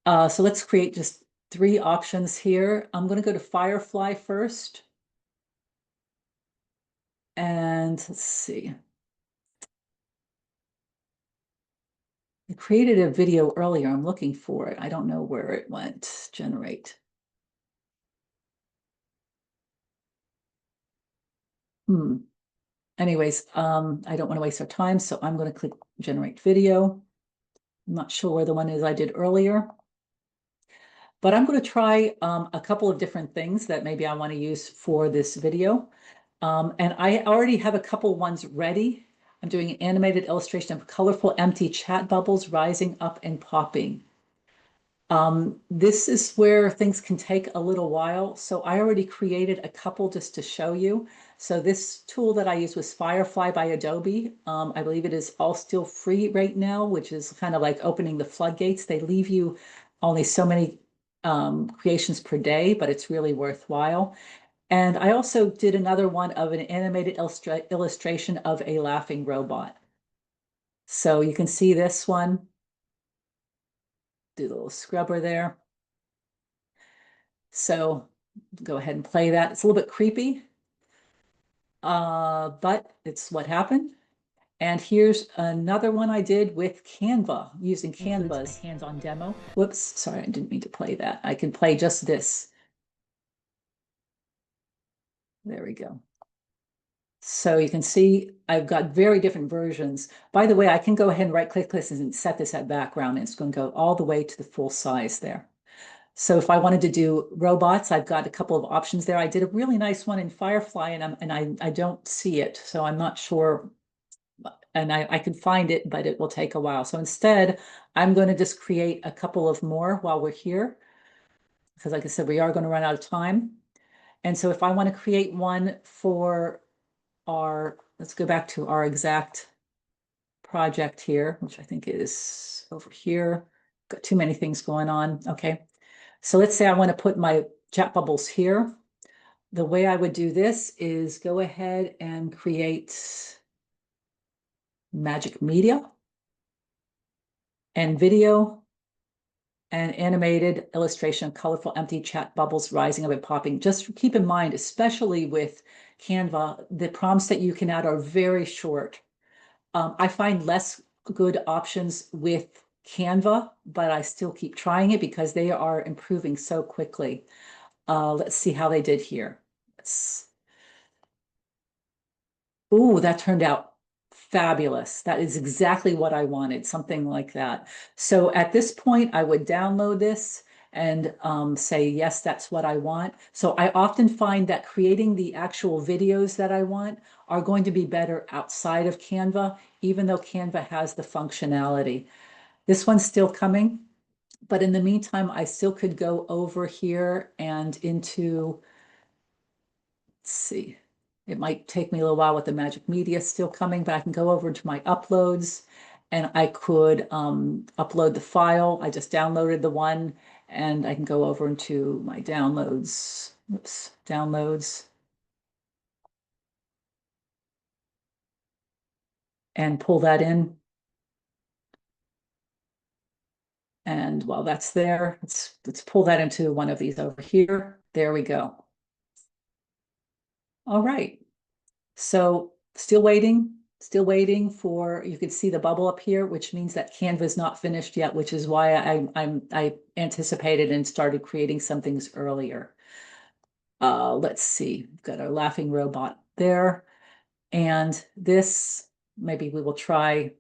So let's create just 3 options here. I'm going to go to Firefly first. And let's see. I created a video earlier. I'm looking for it. I don't know where it went. Generate. Anyways, I don't want to waste our time, so I'm going to click generate video. I'm not sure where the one is I did earlier. But I'm going to try a couple of different things that maybe I want to use for this video. And I already have a couple ones ready. I'm doing an animated illustration of colorful empty chat bubbles rising up and popping. This is where things can take a little while. So I already created a couple just to show you. So this tool that I used was Firefly by Adobe. I believe it is all still free right now, which is kind of like opening the floodgates. They leave you only so many creations per day, but it's really worthwhile. And I also did another one of an animated illustration of a laughing robot. So you can see this one. Do the little scrubber there. So go ahead and play that. It's a little bit creepy, but it's what happened. And here's another one I did with Canva, using Canva's hands-on demo. Whoops, sorry, I didn't mean to play that. I can play just this. There we go. So you can see I've got very different versions. By the way, I can go ahead and right-click this and set this at background, and it's going to go all the way to the full size there. So if I wanted to do robots, I've got a couple of options there. I did a really nice one in Firefly, and I don't see it, so I'm not sure. And I can find it, but it will take a while. So instead, I'm going to just create a couple of more while we're here, because like I said, we are going to run out of time. And so if I want to create one for let's go back to our exact project here, which I think is over here. Got too many things going on. Okay. So let's say I want to put my chat bubbles here. The way I would do this is go ahead and create magic media and video and animated illustration of colorful empty chat bubbles rising up and popping. Just keep in mind, especially with Canva, the prompts that you can add are very short. I find less good options with Canva, but I still keep trying it because they are improving so quickly. Let's see how they did here. Ooh, that turned out fabulous. That is exactly what I wanted, something like that. So at this point, I would download this and say, yes, that's what I want. So I often find that creating the actual videos that I want are going to be better outside of Canva, even though Canva has the functionality. This one's still coming, but in the meantime, I still could go over here and into, let's see, it might take me a little while with the magic media still coming, but I can go over to my uploads and I could upload the file. I just downloaded the one and I can go over into my downloads. Oops, downloads. And pull that in. And while that's there, let's pull that into one of these over here. There we go. All right. So still waiting for, you can see the bubble up here, which means that Canva is not finished yet, which is why I anticipated and started creating some things earlier. Let's see, we've got our laughing robot there. And this, maybe we will try.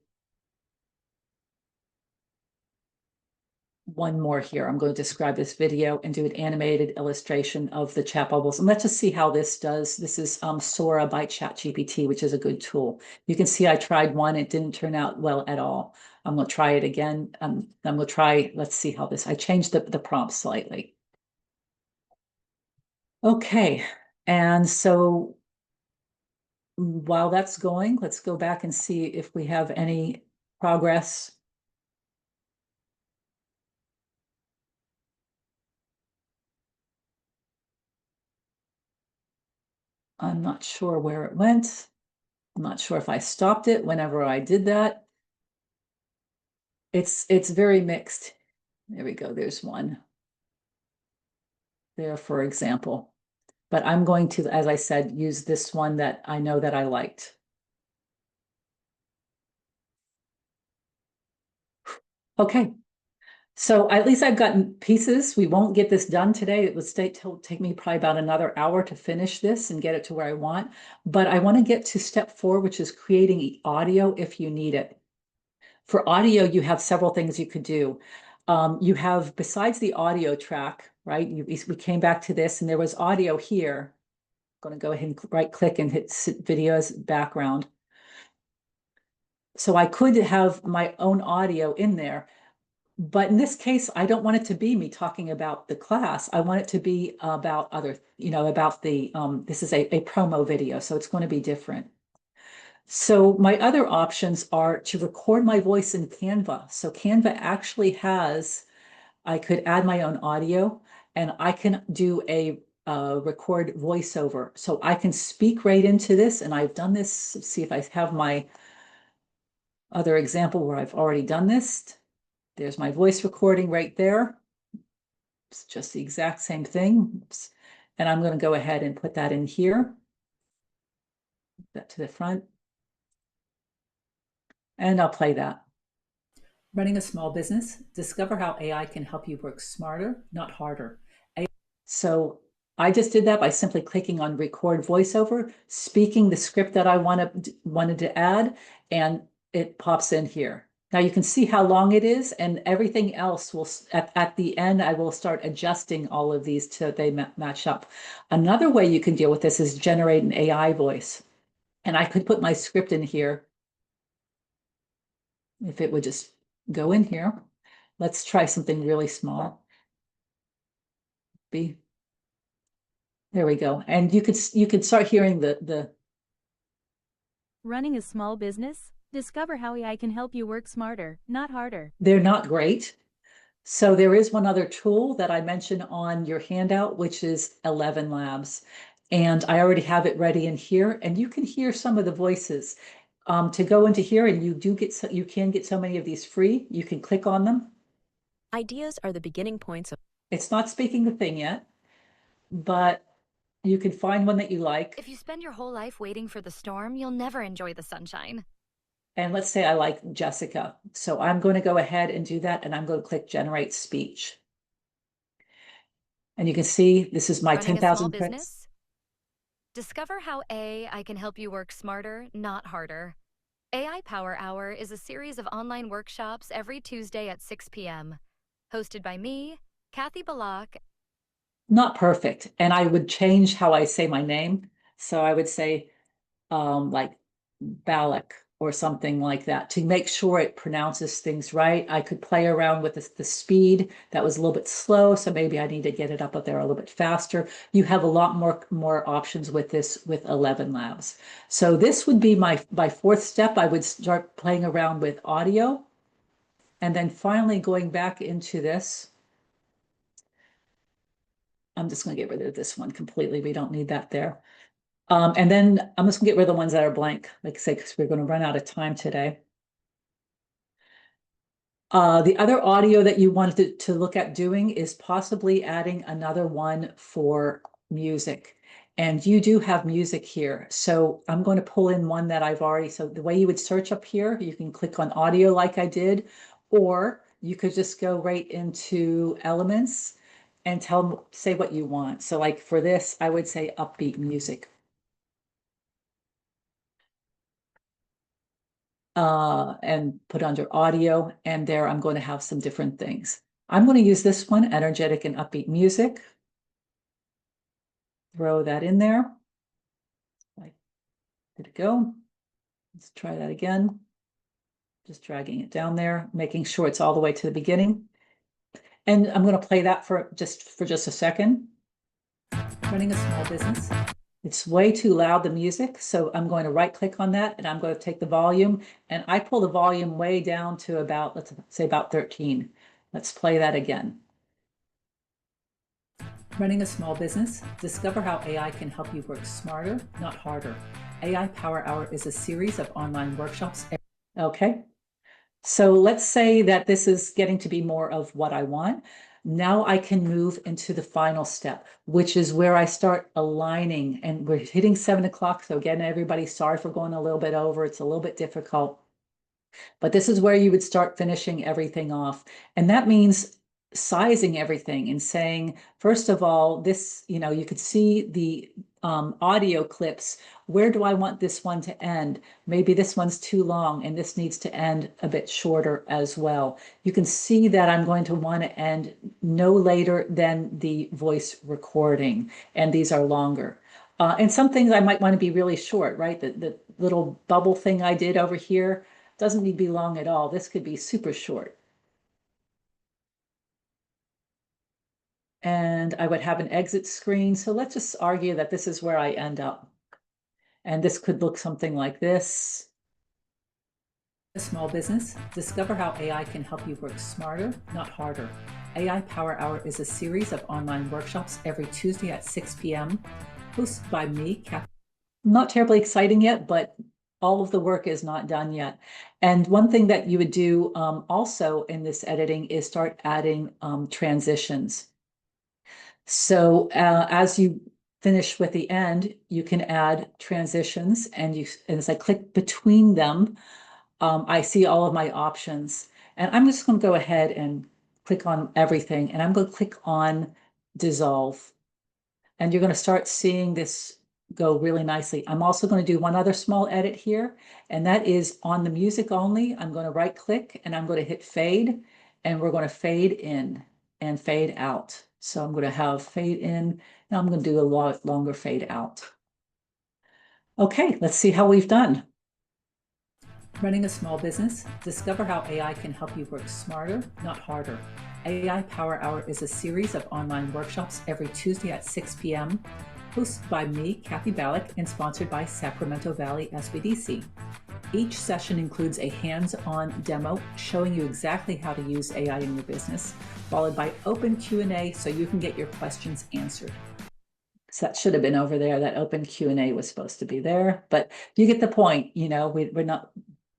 one more here. I'm going to describe this video and do an animated illustration of the chat bubbles. And let's just see how this does. This is Sora by ChatGPT, which is a good tool. You can see I tried one. It didn't turn out well at all. I'm going to try it again. I'm going to try, let's see how this, I changed the prompt slightly. Okay. And so while that's going, let's go back and see if we have any progress. I'm not sure where it went. I'm not sure if I stopped it whenever I did that. It's very mixed. There we go. There's one there, for example. But I'm going to, as I said, use this one that I know that I liked. Okay. So at least I've gotten pieces. We won't get this done today. It would take me probably about another hour to finish this and get it to where I want. But I want to get to step 4, which is creating audio if you need it. For audio, you have several things you could do. You have, besides the audio track, right? We came back to this and there was audio here. I'm going to go ahead and right click and hit video as background. So I could have my own audio in there. But in this case, I don't want it to be me talking about the class. I want it to be about other, about the, this is a promo video, so it's going to be different. So my other options are to record my voice in Canva. So Canva actually has, I could add my own audio and I can do a record voiceover. So I can speak right into this, and I've done this. Let's see if I have my other example where I've already done this. There's my voice recording right there. It's just the exact same thing. Oops. And I'm going to go ahead and put that in here. Put that to the front. And I'll play that. Running a small business, discover how AI can help you work smarter, not harder. So I just did that by simply clicking on record voiceover, speaking the script that I wanted to add, and it pops in here. Now you can see how long it is, and everything else will, at the end, I will start adjusting all of these till they match up. Another way you can deal with this is generate an AI voice. And I could put my script in here. If it would just go in here. Let's try something really small. There we go. And you could start hearing the Running a small business? Discover how AI can help you work smarter, not harder. They're not great. So there is one other tool that I mentioned on your handout, which is 11 Labs. And I already have it ready in here, and you can hear some of the voices. To go into here, and you can get so many of these free. You can click on them. Ideas are the beginning points of. It's not speaking the thing yet, but you can find one that you like. If you spend your whole life waiting for the storm, you'll never enjoy the sunshine. And let's say I like Jessica. So I'm going to go ahead and do that, and I'm going to click Generate Speech. And you can see this is my Running a 10,000 small business? Discover how AI can help you work smarter, not harder. AI Power Hour is a series of online workshops every Tuesday at 6 p.m. Hosted by me, Kathy Balak. Not perfect. And I would change how I say my name. So I would say like Balak or something like that to make sure it pronounces things right. I could play around with the speed. That was a little bit slow, so maybe I need to get it up there a little bit faster. You have a lot more options with this with 11 Labs. So this would be my fourth step. I would start playing around with audio, and then finally going back into this. I'm just going to get rid of this one completely. We don't need that there. And then I'm just gonna get rid of the ones that are blank, like I say, because we're going to run out of time today. The other audio that you wanted to look at doing is possibly adding another one for music. And you do have music here. So I'm going to pull in one that I've already, so the way you would search up here, you can click on audio like I did, or you could just go right into elements and say what you want. So like for this, I would say upbeat music. And put under audio, and there I'm going to have some different things. I'm going to use this one, energetic and upbeat music. Throw that in there. There to go. Let's try that again. Just dragging it down there, making sure it's all the way to the beginning. And I'm going to play that for just a second. Running a small business. It's way too loud, the music. So I'm going to right click on that and I'm going to take the volume and I pull the volume way down to about, let's say about 13. Let's play that again. Running a small business. Discover how AI can help you work smarter, not harder. AI Power Hour is a series of online workshops. Okay. So let's say that this is getting to be more of what I want. Now I can move into the final step, which is where I start aligning, and we're hitting 7 o'clock. So again, everybody, sorry for going a little bit over. It's a little bit difficult, but this is where you would start finishing everything off. And that means sizing everything and saying, first of all, this, you could see the audio clips. Where do I want this one to end? Maybe this one's too long and this needs to end a bit shorter as well. You can see that I'm going to want to end no later than the voice recording, and these are longer. And some things I might want to be really short, right? The little bubble thing I did over here doesn't need to be long at all. This could be super short. And I would have an exit screen. So let's just argue that this is where I end up. And this could look something like this. A small business. Discover how AI can help you work smarter, not harder. AI Power Hour is a series of online workshops every Tuesday at 6 p.m. hosted by me, Kathy. Not terribly exciting yet, but all of the work is not done yet. And one thing that you would do also in this editing is start adding transitions. So as you finish with the end, you can add transitions, and as I click between them, I see all of my options. And I'm just going to go ahead and click on everything, and I'm going to click on dissolve. And you're going to start seeing this go really nicely. I'm also going to do one other small edit here, and that is on the music only. I'm going to right click and I'm going to hit fade, and we're going to fade in and fade out. So I'm going to have fade in, and I'm going to do a lot longer fade out. Okay, let's see how we've done. Running a small business. Discover how AI can help you work smarter, not harder. AI Power Hour is a series of online workshops every Tuesday at 6 p.m. hosted by me, Kathy Ballack, and sponsored by Sacramento Valley SBDC. Each session includes a hands-on demo showing you exactly how to use AI in your business, followed by open Q&A so you can get your questions answered. So that should have been over there. That open Q&A was supposed to be there, but you get the point. We're not,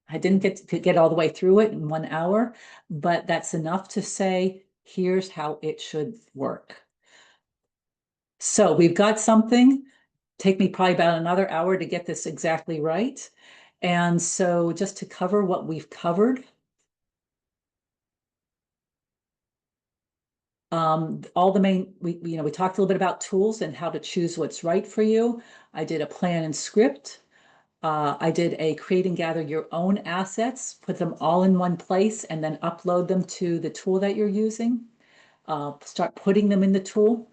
I didn't get to get all the way through it in 1 hour, but that's enough to say, here's how it should work. So we've got something. Take me probably about another hour to get this exactly right. And so just to cover what we've covered, all the main, we talked a little bit about tools and how to choose what's right for you. I did a plan and script. I did a create and gather your own assets, put them all in one place, and then upload them to the tool that you're using. Start putting them in the tool.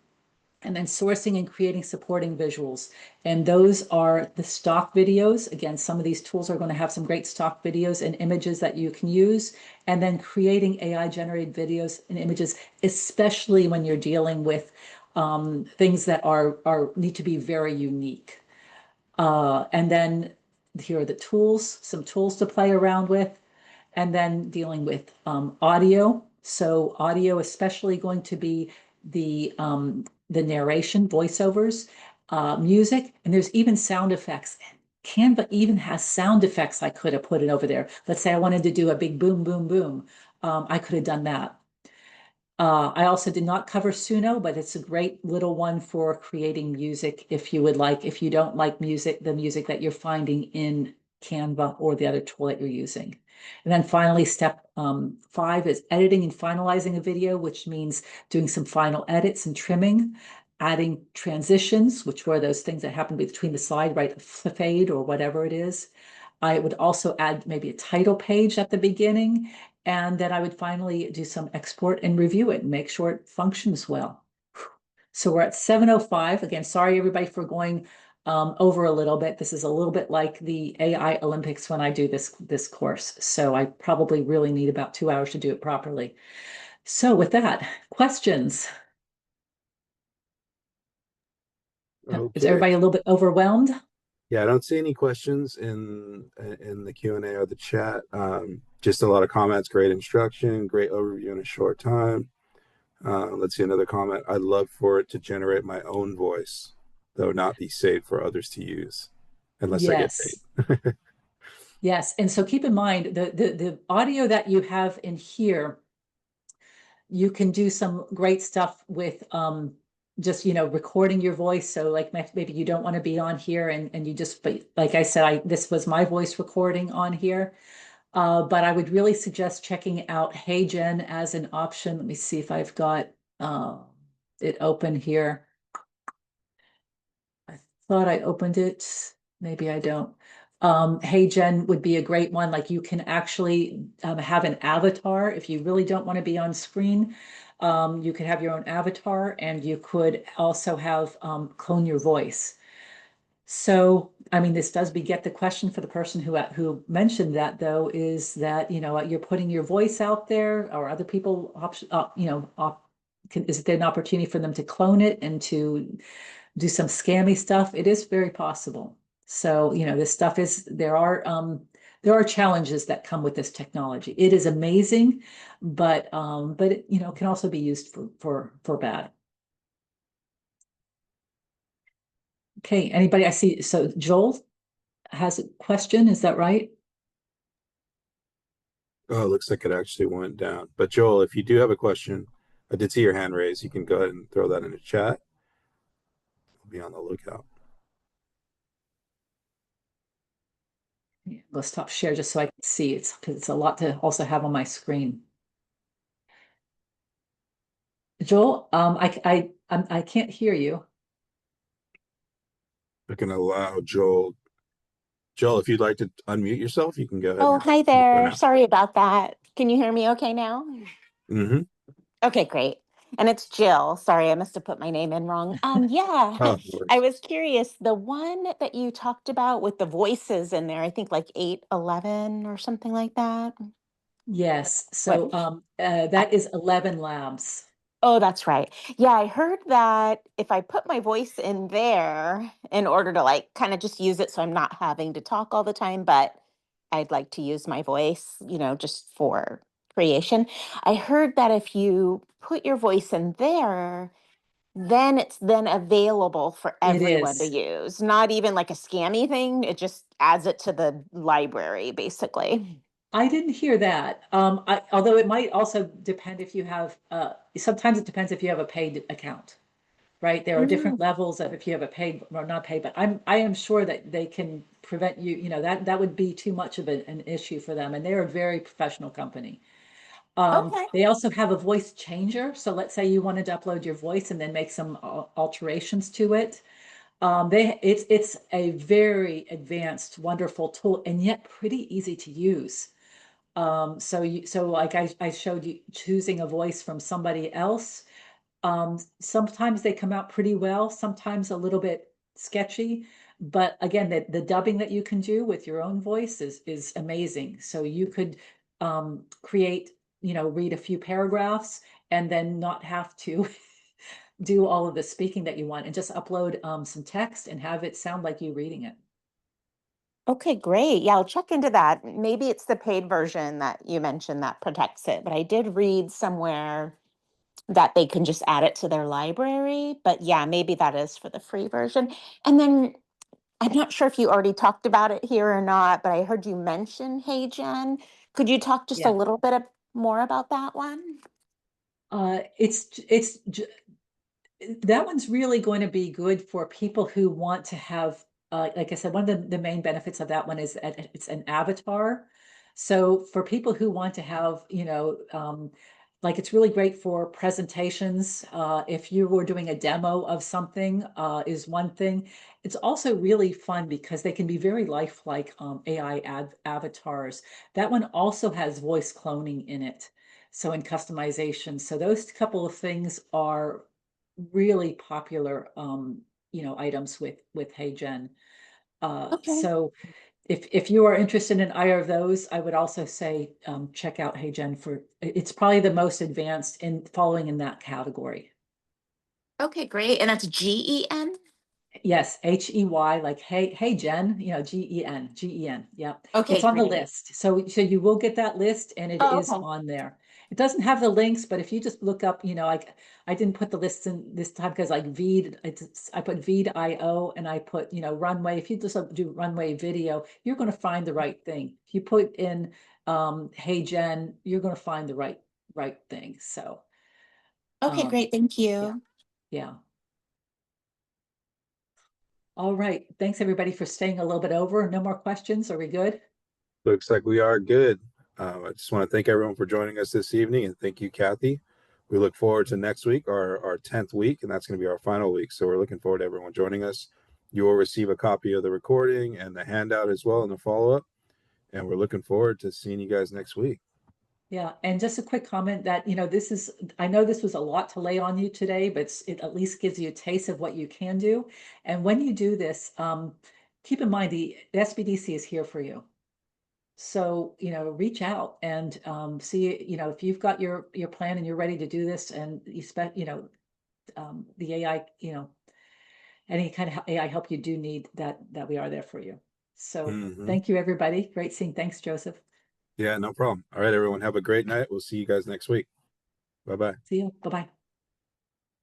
And then sourcing and creating supporting visuals. And those are the stock videos. Again, some of these tools are going to have some great stock videos and images that you can use. And then creating AI generated videos and images, especially when you're dealing with things that need to be very unique. And then here are the tools, some tools to play around with. And then dealing with audio. So audio, especially going to be the narration, voiceovers, music, and there's even sound effects. Canva even has sound effects. I could have put it over there. Let's say I wanted to do a big boom, boom, boom. I could have done that. I also did not cover Suno, but it's a great little one for creating music if you would like, if you don't like music, the music that you're finding in Canva or the other tool that you're using. And then finally, step 5 is editing and finalizing a video, which means doing some final edits and trimming, adding transitions, which were those things that happen between the slide, right, fade or whatever it is. I would also add maybe a title page at the beginning And then I would finally do some export and review it and make sure it functions well. So we're at 7:05. Again, sorry everybody for going over a little bit. This is a little bit like the AI Olympics when I do this course. So I probably really need about 2 hours to do it properly. So with that, questions? Is Okay. everybody a little bit overwhelmed? Yeah, I don't see any questions in the Q&A or the chat. Just a lot of comments. Great instruction, great overview in a short time. Let's see another comment. I'd love for it to generate my own voice, though not be saved for others to use, unless I get Yes. paid. Yes. And so keep in mind the audio that you have in here, you can do some great stuff with just recording your voice. So like maybe you don't want to be on here and you just, but like I said, this was my voice recording on here. But I would really suggest checking out Hey Jen as an option. Let me see if I've got it open here. I thought I opened it. Maybe I don't. Hey Jen would be a great one. Like you can actually have an avatar if you really don't want to be on screen. You could have your own avatar, and you could also have clone your voice. So, I mean, this does beget the question for the person who mentioned that, though, is that you're putting your voice out there, or other people, is there an opportunity for them to clone it and to do some scammy stuff? It is very possible. So, this stuff there are challenges that come with this technology. It is amazing, but it can also be used for bad. Okay, anybody? I see. So Joel has a question. Is that right? Oh, it looks like it actually went down. But Joel, if you do have a question, I did see your hand raised. You can go ahead and throw that in the chat. We'll be on the lookout. Yeah, let's stop share just so I can see it, because it's a lot to also have on my screen. Joel, I can't hear you. I can allow Joel. Joel, if you'd like to unmute yourself, you can go ahead. Oh, hi there. Sorry about that. Can you hear me okay now? Mm-hmm. Okay, great. And it's Jill. Sorry, I must have put my name in wrong. Yeah, Oh, I was curious. The one that you talked about with the voices in there, I think like 811 or something like that. Yes. So I- that is 11 Labs. Oh, that's right. Yeah, I heard that if I put my voice in there in order to like kind of just use it so I'm not having to talk all the time, but I'd like to use my voice, just for creation. I heard that if you put your voice in there, then it's then available for It everyone to is. use. Not even like a scammy thing. It just adds it to the library, basically. I didn't hear that. Although it might also depend if you have, sometimes it depends if you have a paid account, right? There are different Mm. levels of if you have a paid or not paid, but I am sure that they can prevent you, that would be too much of an issue for them. And they're a very professional company. Okay. They also have a voice changer. So let's say you wanted to upload your voice and then make some alterations to it. It's a very advanced, wonderful tool, and yet pretty easy to use. So like I showed you choosing a voice from somebody else. Sometimes they come out pretty well, sometimes a little bit sketchy. But again, the dubbing that you can do with your own voice is amazing. So you could create, read a few paragraphs and then not have to do all of the speaking that you want, and just upload some text and have it sound like you reading it. Okay, great. Yeah, I'll check into that. Maybe it's the paid version that you mentioned that protects it, but I did read somewhere that they can just add it to their library. But yeah, maybe that is for the free version. And then I'm not sure if you already talked about it here or not, but I heard you mention Hey Jen. Could you talk just a Yeah. little bit more about that one? That one's really going to be good for people who want to have, like I said, one of the main benefits of that one is it's an avatar. So for people who want to have, like it's really great for presentations. If you were doing a demo of something, is one thing. It's also really fun because they can be very lifelike AI avatars. That one also has voice cloning in it. So in customization, so those couple of things are really popular, items with HeyGen. Okay. So if you are interested in either of those, I would also say check out HeyGen for it's probably the most advanced in following in that category. Okay, great. And that's GEN? Yes, HEY, like hey Jen, GEN. Yeah, Okay, it's on the great. list. So you will get that list, and it Oh, is okay. on there. It doesn't have the links, but if you just look up, like I didn't put the lists in this time because like I put Veed.io and I put runway. If you just do runway video, you're going to find the right thing. If you put in Hey Jen, you're going to find the right thing. So Okay, great. Thank yeah, you. yeah. All right. Thanks everybody for staying a little bit over. No more questions. Are we good? Looks like we are good. I just want to thank everyone for joining us this evening, and thank you, Kathy. We look forward to next week, our 10th week, and that's going to be our final week. So we're looking forward to everyone joining us. You will receive a copy of the recording and the handout as well in the follow-up. And we're looking forward to seeing you guys next week. Yeah. And just a quick comment that, I know this was a lot to lay on you today, but it at least gives you a taste of what you can do. And when you do this, keep in mind the SBDC is here for you. So, reach out and see, if you've got your plan and you're ready to do this and you spent, the AI, any kind of AI help you do need that we are there for you. So thank you, everybody. Great seeing. Thanks, Joseph. Yeah, no problem. All right, everyone. Have a great night. We'll see you guys next week. Bye-bye. See you. Bye-bye.